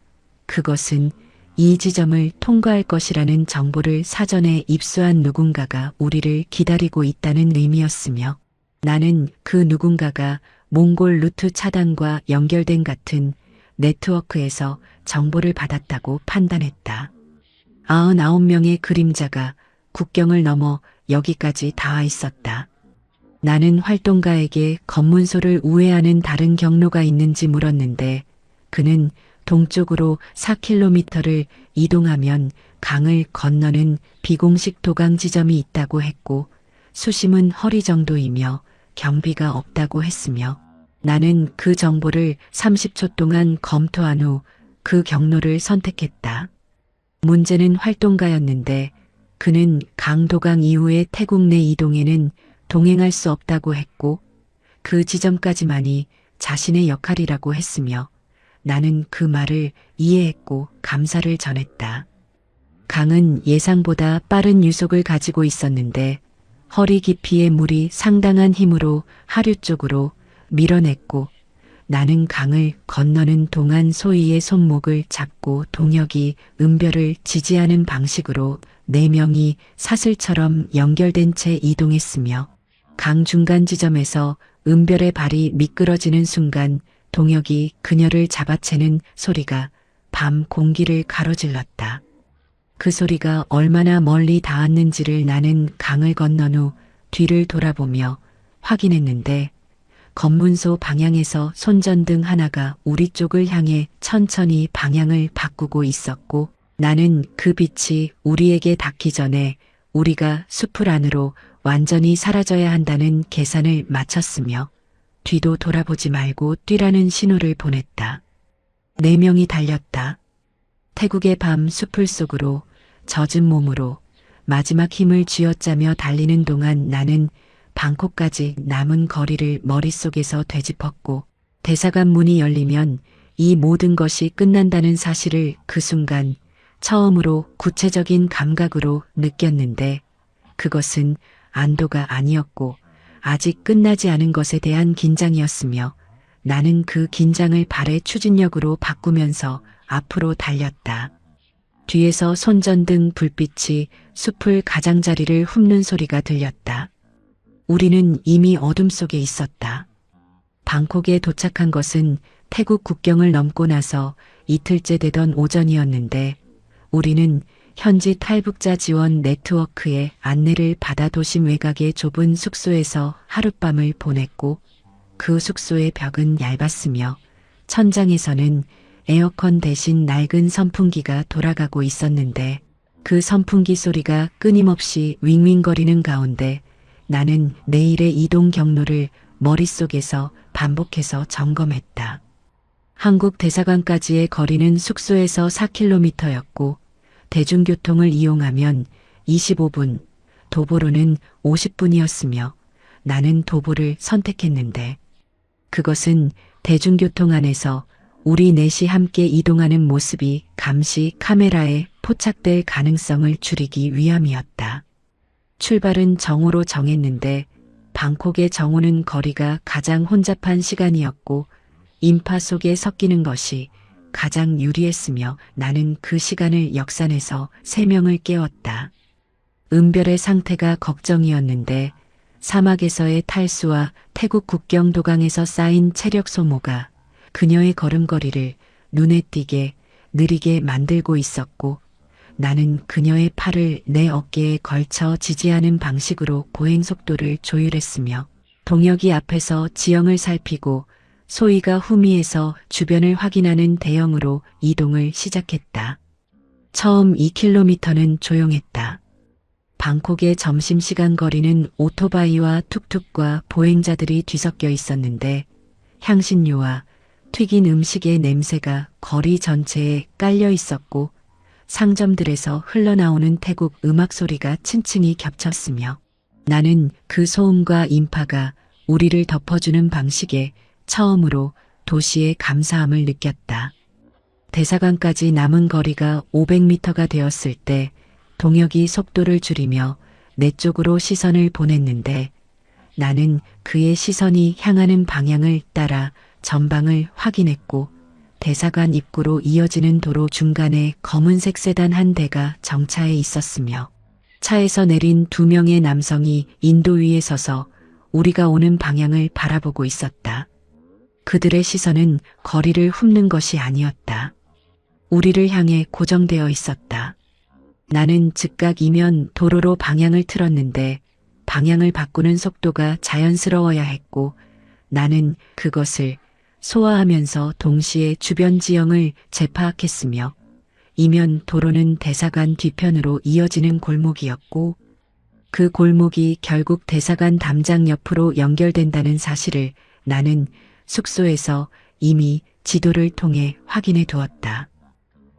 그것은 이 지점을 통과할 것이라는 정보를 사전에 입수한 누군가가 우리를 기다리고 있다는 의미였으며 나는 그 누군가가 몽골 루트 차단과 연결된 같은 네트워크에서 정보를 받았다고 판단했다. 99명의 그림자가 국경을 넘어 여기까지 닿아 있었다. 나는 활동가에게 검문소를 우회하는 다른 경로가 있는지 물었는데 그는 동쪽으로 4km를 이동하면 강을 건너는 비공식 도강 지점이 있다고 했고 수심은 허리 정도이며 경비가 없다고 했으며 나는 그 정보를 30초 동안 검토한 후 그 경로를 선택했다. 문제는 활동가였는데 그는 강도강 이후의 태국 내 이동에는 동행할 수 없다고 했고 그 지점까지만이 자신의 역할이라고 했으며 나는 그 말을 이해했고 감사를 전했다. 강은 예상보다 빠른 유속을 가지고 있었는데 허리 깊이의 물이 상당한 힘으로 하류 쪽으로 밀어냈고 나는 강을 건너는 동안 소희의 손목을 잡고 동혁이 은별을 지지하는 방식으로 네 명이 사슬처럼 연결된 채 이동했으며 강 중간 지점에서 은별의 발이 미끄러지는 순간 동혁이 그녀를 잡아채는 소리가 밤 공기를 가로질렀다. 그 소리가 얼마나 멀리 닿았는지를 나는 강을 건넌 후 뒤를 돌아보며 확인했는데 검문소 방향에서 손전등 하나가 우리 쪽을 향해 천천히 방향을 바꾸고 있었고 나는 그 빛이 우리에게 닿기 전에 우리가 숲을 안으로 완전히 사라져야 한다는 계산을 마쳤으며 뒤도 돌아보지 말고 뛰라는 신호를 보냈다. 네 명이 달렸다. 태국의 밤 숲을 속으로 젖은 몸으로 마지막 힘을 쥐어짜며 달리는 동안 나는 방콕까지 남은 거리를 머릿속에서 되짚었고 대사관 문이 열리면 이 모든 것이 끝난다는 사실을 그 순간 처음으로 구체적인 감각으로 느꼈는데 그것은 안도가 아니었고 아직 끝나지 않은 것에 대한 긴장이었으며 나는 그 긴장을 발의 추진력으로 바꾸면서 앞으로 달렸다. 뒤에서 손전등 불빛이 숲을 가장자리를 훑는 소리가 들렸다. 우리는 이미 어둠 속에 있었다. 방콕에 도착한 것은 태국 국경을 넘고 나서 이틀째 되던 오전이었는데 우리는 현지 탈북자 지원 네트워크의 안내를 받아 도심 외곽의 좁은 숙소에서 하룻밤을 보냈고 그 숙소의 벽은 얇았으며 천장에서는 에어컨 대신 낡은 선풍기가 돌아가고 있었는데 그 선풍기 소리가 끊임없이 윙윙거리는 가운데 나는 내일의 이동 경로를 머릿속에서 반복해서 점검했다. 한국 대사관까지의 거리는 숙소에서 4km였고 대중교통을 이용하면 25분, 도보로는 50분이었으며 나는 도보를 선택했는데 그것은 대중교통 안에서 우리 넷이 함께 이동하는 모습이 감시 카메라에 포착될 가능성을 줄이기 위함이었다. 출발은 정오로 정했는데 방콕의 정오는 거리가 가장 혼잡한 시간이었고 인파 속에 섞이는 것이 가장 유리했으며 나는 그 시간을 역산해서 3명을 깨웠다. 은별의 상태가 걱정이었는데 사막에서의 탈수와 태국 국경 도강에서 쌓인 체력 소모가 그녀의 걸음걸이를 눈에 띄게 느리게 만들고 있었고 나는 그녀의 팔을 내 어깨에 걸쳐 지지하는 방식으로 보행 속도를 조율했으며 동혁이 앞에서 지형을 살피고 소희가 후미에서 주변을 확인하는 대형으로 이동을 시작했다. 처음 2km는 조용했다. 방콕의 점심시간 거리는 오토바이와 툭툭과 보행자들이 뒤섞여 있었는데 향신료와 튀긴 음식의 냄새가 거리 전체에 깔려 있었고 상점들에서 흘러나오는 태국 음악 소리가 층층이 겹쳤으며 나는 그 소음과 인파가 우리를 덮어주는 방식에 처음으로 도시의 감사함을 느꼈다. 대사관까지 남은 거리가 500m가 되었을 때 동혁이 속도를 줄이며 내 쪽으로 시선을 보냈는데 나는 그의 시선이 향하는 방향을 따라 전방을 확인했고 대사관 입구로 이어지는 도로 중간에 검은색 세단 한 대가 정차해 있었으며 차에서 내린 2명의 남성이 인도 위에 서서 우리가 오는 방향을 바라보고 있었다. 그들의 시선은 거리를 훑는 것이 아니었다. 우리를 향해 고정되어 있었다. 나는 즉각 이면 도로로 방향을 틀었는데 방향을 바꾸는 속도가 자연스러워야 했고 나는 그것을 소화하면서 동시에 주변 지형을 재파악했으며 이면 도로는 대사관 뒤편으로 이어지는 골목이었고 그 골목이 결국 대사관 담장 옆으로 연결된다는 사실을 나는 숙소에서 이미 지도를 통해 확인해 두었다.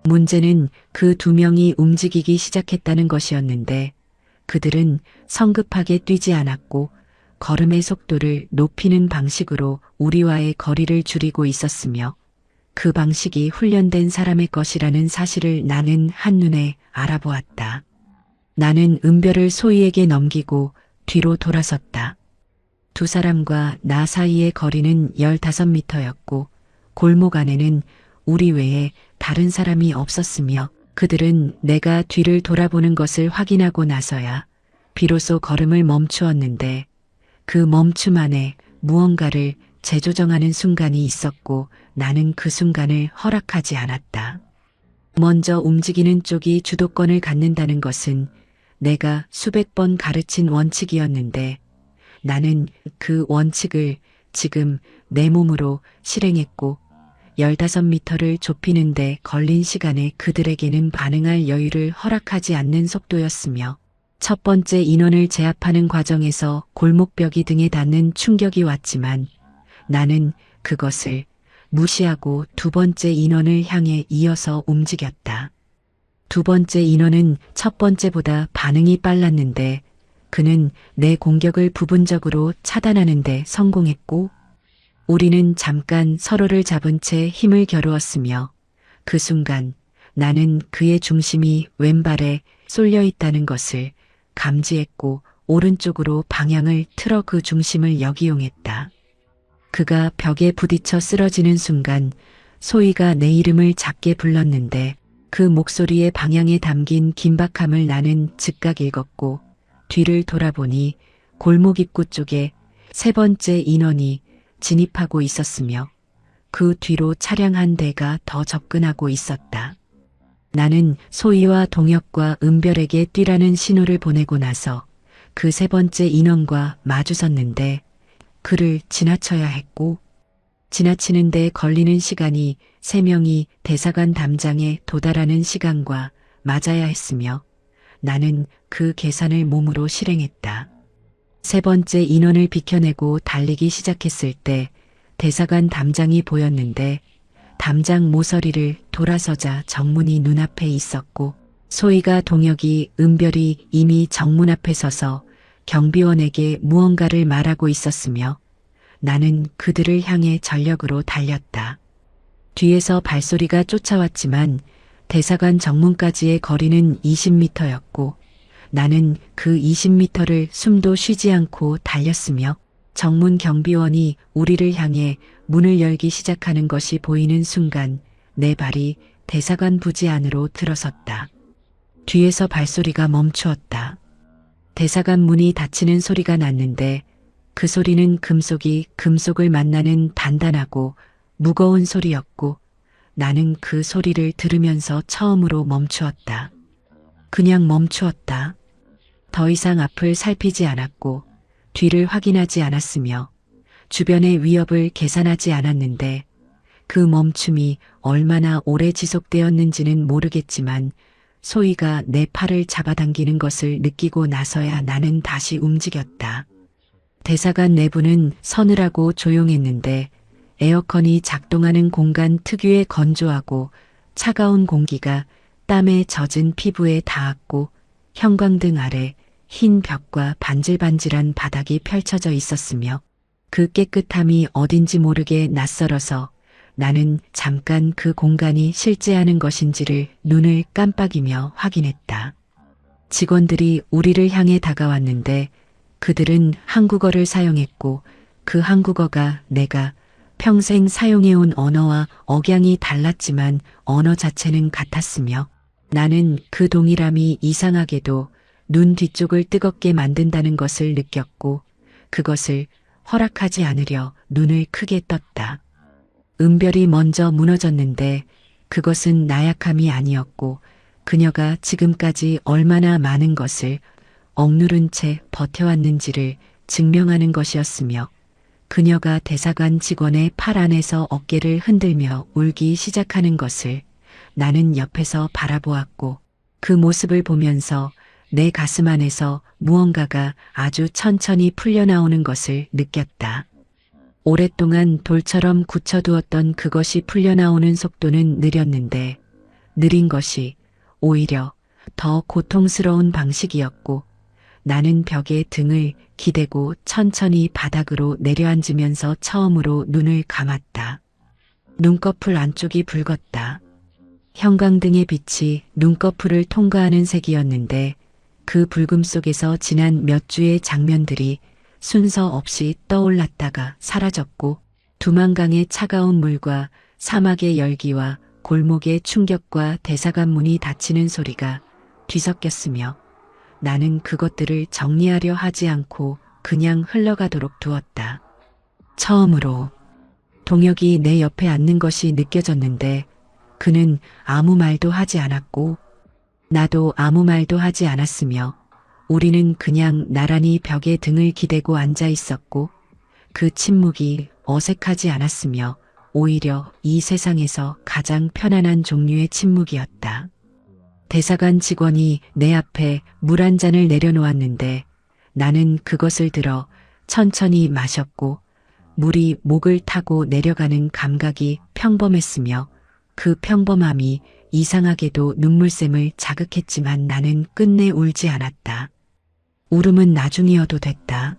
문제는 그 2명이 움직이기 시작했다는 것이었는데 그들은 성급하게 뛰지 않았고 걸음의 속도를 높이는 방식으로 우리와의 거리를 줄이고 있었으며 그 방식이 훈련된 사람의 것이라는 사실을 나는 한눈에 알아보았다. 나는 은별을 소희에게 넘기고 뒤로 돌아섰다. 두 사람과 나 사이의 거리는 15m였고 골목 안에는 우리 외에 다른 사람이 없었으며 그들은 내가 뒤를 돌아보는 것을 확인하고 나서야 비로소 걸음을 멈추었는데 그 멈춤 안에 무언가를 재조정하는 순간이 있었고 나는 그 순간을 허락하지 않았다. 먼저 움직이는 쪽이 주도권을 갖는다는 것은 내가 수백 번 가르친 원칙이었는데 나는 그 원칙을 지금 내 몸으로 실행했고 15m를 좁히는데 걸린 시간에 그들에게는 반응할 여유를 허락하지 않는 속도였으며 첫 번째 인원을 제압하는 과정에서 골목벽이 등에 닿는 충격이 왔지만 나는 그것을 무시하고 두 번째 인원을 향해 이어서 움직였다. 두 번째 인원은 첫 번째보다 반응이 빨랐는데 그는 내 공격을 부분적으로 차단하는 데 성공했고 우리는 잠깐 서로를 잡은 채 힘을 겨루었으며 그 순간 나는 그의 중심이 왼발에 쏠려 있다는 것을 감지했고 오른쪽으로 방향을 틀어 그 중심을 역이용했다. 그가 벽에 부딪혀 쓰러지는 순간 소희가 내 이름을 작게 불렀는데 그 목소리의 방향에 담긴 긴박함을 나는 즉각 읽었고 뒤를 돌아보니 골목 입구 쪽에 세 번째 인원이 진입하고 있었으며 그 뒤로 차량 한 대가 더 접근하고 있었다. 나는 소희와 동혁과 은별에게 뛰라는 신호를 보내고 나서 그 세 번째 인원과 마주섰는데 그를 지나쳐야 했고 지나치는데 걸리는 시간이 3명이 대사관 담장에 도달하는 시간과 맞아야 했으며 나는 그 계산을 몸으로 실행했다. 세 번째 인원을 비켜내고 달리기 시작했을 때 대사관 담장이 보였는데 담장 모서리를 돌아서자 정문이 눈앞에 있었고 소희가 동혁이 은별이 이미 정문 앞에 서서 경비원에게 무언가를 말하고 있었으며 나는 그들을 향해 전력으로 달렸다. 뒤에서 발소리가 쫓아왔지만 대사관 정문까지의 거리는 20m였고 나는 그 20m를 숨도 쉬지 않고 달렸으며 정문 경비원이 우리를 향해 문을 열기 시작하는 것이 보이는 순간 내 발이 대사관 부지 안으로 들어섰다. 뒤에서 발소리가 멈추었다. 대사관 문이 닫히는 소리가 났는데 그 소리는 금속이 금속을 만나는 단단하고 무거운 소리였고 나는 그 소리를 들으면서 처음으로 멈추었다. 그냥 멈추었다. 더 이상 앞을 살피지 않았고 뒤를 확인하지 않았으며 주변의 위협을 계산하지 않았는데 그 멈춤이 얼마나 오래 지속되었는지는 모르겠지만 소희가 내 팔을 잡아당기는 것을 느끼고 나서야 나는 다시 움직였다. 대사관 내부는 서늘하고 조용했는데 에어컨이 작동하는 공간 특유의 건조하고 차가운 공기가 땀에 젖은 피부에 닿았고 형광등 아래 흰 벽과 반질반질한 바닥이 펼쳐져 있었으며 그 깨끗함이 어딘지 모르게 낯설어서 나는 잠깐 그 공간이 실제하는 것인지를 눈을 깜빡이며 확인했다. 직원들이 우리를 향해 다가왔는데 그들은 한국어를 사용했고 그 한국어가 내가 평생 사용해온 언어와 억양이 달랐지만 언어 자체는 같았으며 나는 그 동일함이 이상하게도 눈 뒤쪽을 뜨겁게 만든다는 것을 느꼈고 그것을 허락하지 않으려 눈을 크게 떴다. 은별이 먼저 무너졌는데 그것은 나약함이 아니었고 그녀가 지금까지 얼마나 많은 것을 억누른 채 버텨왔는지를 증명하는 것이었으며 그녀가 대사관 직원의 팔 안에서 어깨를 흔들며 울기 시작하는 것을 나는 옆에서 바라보았고 그 모습을 보면서 내 가슴 안에서 무언가가 아주 천천히 풀려나오는 것을 느꼈다. 오랫동안 돌처럼 굳혀두었던 그것이 풀려나오는 속도는 느렸는데 느린 것이 오히려 더 고통스러운 방식이었고 나는 벽에 등을 기대고 천천히 바닥으로 내려앉으면서 처음으로 눈을 감았다. 눈꺼풀 안쪽이 붉었다. 형광등의 빛이 눈꺼풀을 통과하는 색이었는데 그 붉음 속에서 지난 몇 주의 장면들이 순서 없이 떠올랐다가 사라졌고 두만강의 차가운 물과 사막의 열기와 골목의 충격과 대사관 문이 닫히는 소리가 뒤섞였으며 나는 그것들을 정리하려 하지 않고 그냥 흘러가도록 두었다. 처음으로 동혁이 내 옆에 앉는 것이 느껴졌는데 그는 아무 말도 하지 않았고 나도 아무 말도 하지 않았으며 우리는 그냥 나란히 벽에 등을 기대고 앉아 있었고 그 침묵이 어색하지 않았으며 오히려 이 세상에서 가장 편안한 종류의 침묵이었다. 대사관 직원이 내 앞에 물 한 잔을 내려놓았는데 나는 그것을 들어 천천히 마셨고 물이 목을 타고 내려가는 감각이 평범했으며 그 평범함이 이상하게도 눈물샘을 자극했지만 나는 끝내 울지 않았다. 울음은 나중이어도 됐다.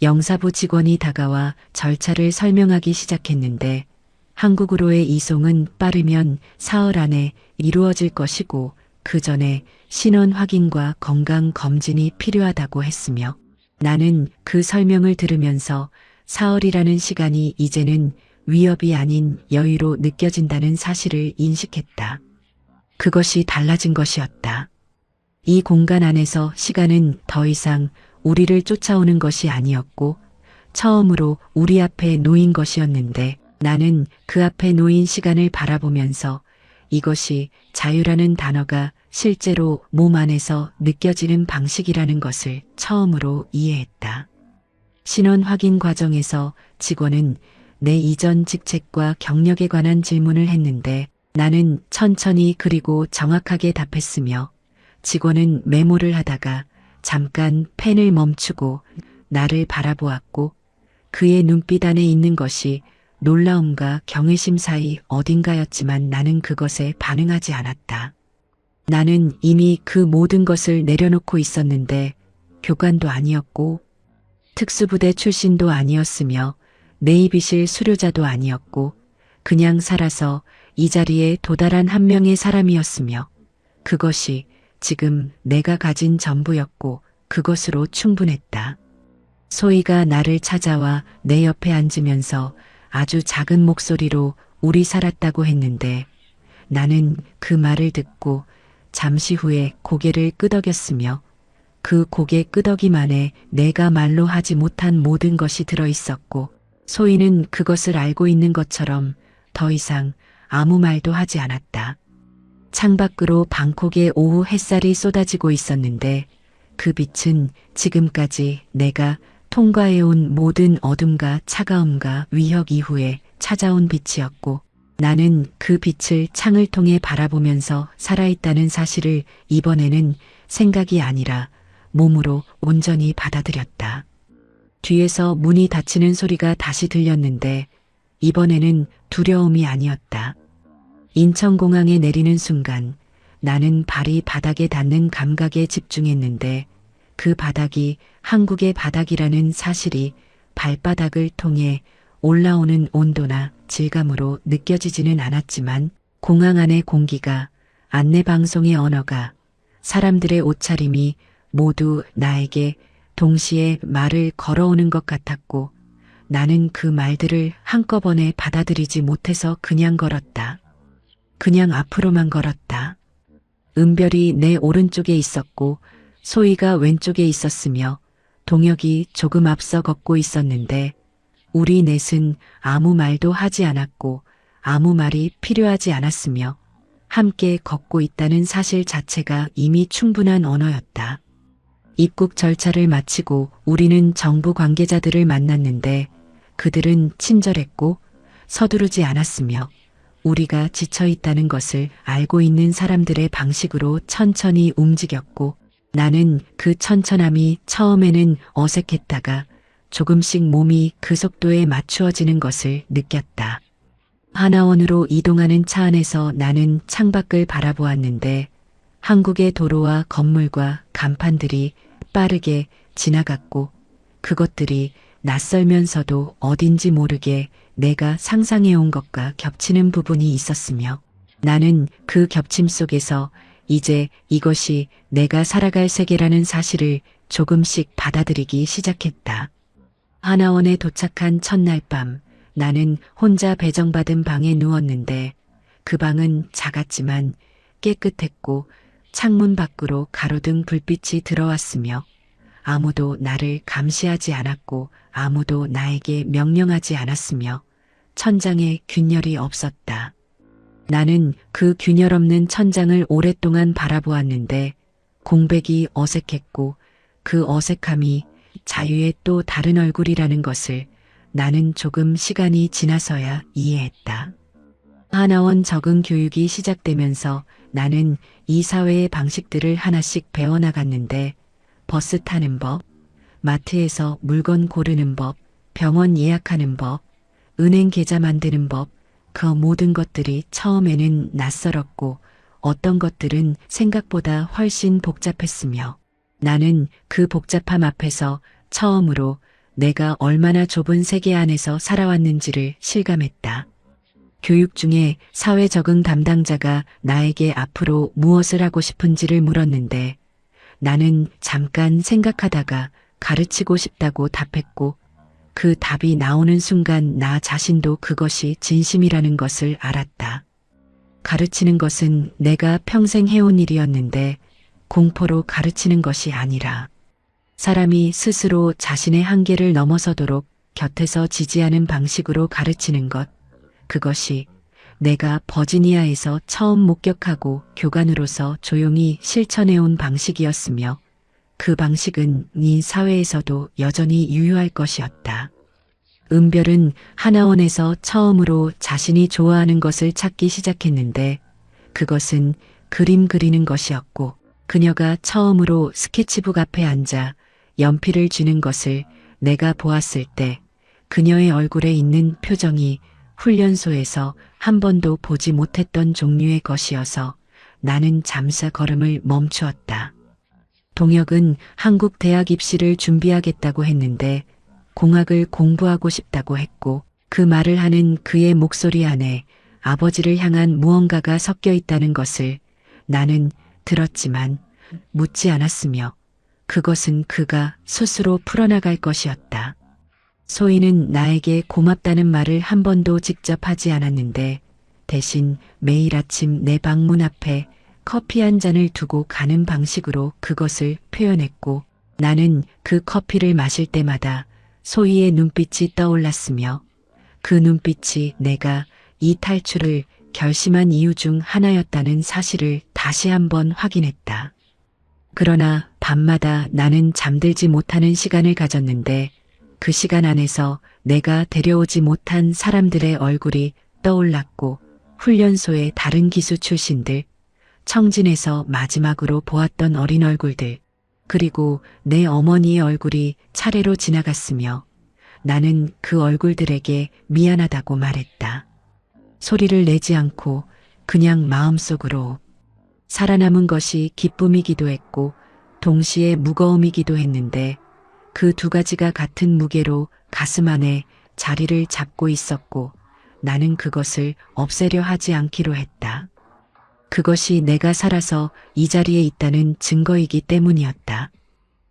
영사부 직원이 다가와 절차를 설명하기 시작했는데 한국으로의 이송은 빠르면 사흘 안에 이루어질 것이고 그 전에 신원 확인과 건강 검진이 필요하다고 했으며 나는 그 설명을 들으면서 사흘이라는 시간이 이제는 위협이 아닌 여유로 느껴진다는 사실을 인식했다. 그것이 달라진 것이었다. 이 공간 안에서 시간은 더 이상 우리를 쫓아오는 것이 아니었고 처음으로 우리 앞에 놓인 것이었는데 나는 그 앞에 놓인 시간을 바라보면서 이것이 자유라는 단어가 실제로 몸 안에서 느껴지는 방식이라는 것을 처음으로 이해했다. 신원 확인 과정에서 직원은 내 이전 직책과 경력에 관한 질문을 했는데 나는 천천히 그리고 정확하게 답했으며 직원은 메모를 하다가 잠깐 펜을 멈추고 나를 바라보았고 그의 눈빛 안에 있는 것이 놀라움과 경외심 사이 어딘가였지만 나는 그것에 반응하지 않았다. 나는 이미 그 모든 것을 내려놓고 있었는데 교관도 아니었고 특수부대 출신도 아니었으며 네이비실 수료자도 아니었고 그냥 살아서 이 자리에 도달한 한 명의 사람이었으며 그것이 지금 내가 가진 전부였고 그것으로 충분했다. 소희가 나를 찾아와 내 옆에 앉으면서 아주 작은 목소리로 우리 살았다고 했는데 나는 그 말을 듣고 잠시 후에 고개를 끄덕였으며 그 고개 끄덕임안에 내가 말로 하지 못한 모든 것이 들어있었고 소희는 그것을 알고 있는 것처럼 더 이상 아무 말도 하지 않았다. 창밖으로 방콕의 오후 햇살이 쏟아지고 있었는데 그 빛은 지금까지 내가 통과해온 모든 어둠과 차가움과 위협 이후에 찾아온 빛이었고 나는 그 빛을 창을 통해 바라보면서 살아있다는 사실을 이번에는 생각이 아니라 몸으로 온전히 받아들였다. 뒤에서 문이 닫히는 소리가 다시 들렸는데 이번에는 두려움이 아니었다. 인천공항에 내리는 순간 나는 발이 바닥에 닿는 감각에 집중했는데 그 바닥이 한국의 바닥이라는 사실이 발바닥을 통해 올라오는 온도나 질감으로 느껴지지는 않았지만 공항 안의 공기가 안내방송의 언어가 사람들의 옷차림이 모두 나에게 동시에 말을 걸어오는 것 같았고 나는 그 말들을 한꺼번에 받아들이지 못해서 그냥 걸었다. 그냥 앞으로만 걸었다. 은별이 내 오른쪽에 있었고 소희가 왼쪽에 있었으며 동혁이 조금 앞서 걷고 있었는데 우리 넷은 아무 말도 하지 않았고 아무 말이 필요하지 않았으며 함께 걷고 있다는 사실 자체가 이미 충분한 언어였다. 입국 절차를 마치고 우리는 정부 관계자들을 만났는데 그들은 친절했고 서두르지 않았으며 우리가 지쳐 있다는 것을 알고 있는 사람들의 방식으로 천천히 움직였고 나는 그 천천함이 처음에는 어색했다가 조금씩 몸이 그 속도에 맞추어지는 것을 느꼈다. 하나원으로 이동하는 차 안에서 나는 창밖을 바라보았는데 한국의 도로와 건물과 간판들이 빠르게 지나갔고 그것들이 낯설면서도 어딘지 모르게 내가 상상해온 것과 겹치는 부분이 있었으며 나는 그 겹침 속에서 이제 이것이 내가 살아갈 세계라는 사실을 조금씩 받아들이기 시작했다. 하나원에 도착한 첫날 밤 나는 혼자 배정받은 방에 누웠는데 그 방은 작았지만 깨끗했고 창문 밖으로 가로등 불빛이 들어왔으며 아무도 나를 감시하지 않았고 아무도 나에게 명령하지 않았으며 천장에 균열이 없었다. 나는 그 균열 없는 천장을 오랫동안 바라보았는데 공백이 어색했고 그 어색함이 자유의 또 다른 얼굴이라는 것을 나는 조금 시간이 지나서야 이해했다. 하나원 적응 교육이 시작되면서 나는 이 사회의 방식들을 하나씩 배워나갔는데 버스 타는 법, 마트에서 물건 고르는 법, 병원 예약하는 법, 은행 계좌 만드는 법, 그 모든 것들이 처음에는 낯설었고 어떤 것들은 생각보다 훨씬 복잡했으며 나는 그 복잡함 앞에서 처음으로 내가 얼마나 좁은 세계 안에서 살아왔는지를 실감했다. 교육 중에 사회 적응 담당자가 나에게 앞으로 무엇을 하고 싶은지를 물었는데 나는 잠깐 생각하다가 가르치고 싶다고 답했고 그 답이 나오는 순간 나 자신도 그것이 진심이라는 것을 알았다. 가르치는 것은 내가 평생 해온 일이었는데 공포로 가르치는 것이 아니라 사람이 스스로 자신의 한계를 넘어서도록 곁에서 지지하는 방식으로 가르치는 것, 그것이 내가 버지니아에서 처음 목격하고 교관으로서 조용히 실천해온 방식이었으며 그 방식은 이 사회에서도 여전히 유효할 것이었다. 은별은 하나원에서 처음으로 자신이 좋아하는 것을 찾기 시작했는데 그것은 그림 그리는 것이었고 그녀가 처음으로 스케치북 앞에 앉아 연필을 쥐는 것을 내가 보았을 때 그녀의 얼굴에 있는 표정이 훈련소에서 한 번도 보지 못했던 종류의 것이어서 나는 잠시 걸음을 멈추었다. 동혁은 한국 대학 입시를 준비하겠다고 했는데 공학을 공부하고 싶다고 했고 그 말을 하는 그의 목소리 안에 아버지를 향한 무언가가 섞여 있다는 것을 나는 들었지만 묻지 않았으며 그것은 그가 스스로 풀어나갈 것이었다. 소희는 나에게 고맙다는 말을 한 번도 직접 하지 않았는데 대신 매일 아침 내 방문 앞에 커피 한 잔을 두고 가는 방식으로 그것을 표현했고 나는 그 커피를 마실 때마다 소희의 눈빛이 떠올랐으며 그 눈빛이 내가 이 탈출을 결심한 이유 중 하나였다는 사실을 다시 한번 확인했다. 그러나 밤마다 나는 잠들지 못하는 시간을 가졌는데 그 시간 안에서 내가 데려오지 못한 사람들의 얼굴이 떠올랐고 훈련소의 다른 기수 출신들, 청진에서 마지막으로 보았던 어린 얼굴들, 그리고 내 어머니의 얼굴이 차례로 지나갔으며 나는 그 얼굴들에게 미안하다고 말했다. 소리를 내지 않고 그냥 마음속으로 살아남은 것이 기쁨이기도 했고 동시에 무거움이기도 했는데 그 두 가지가 같은 무게로 가슴 안에 자리를 잡고 있었고 나는 그것을 없애려 하지 않기로 했다. 그것이 내가 살아서 이 자리에 있다는 증거이기 때문이었다.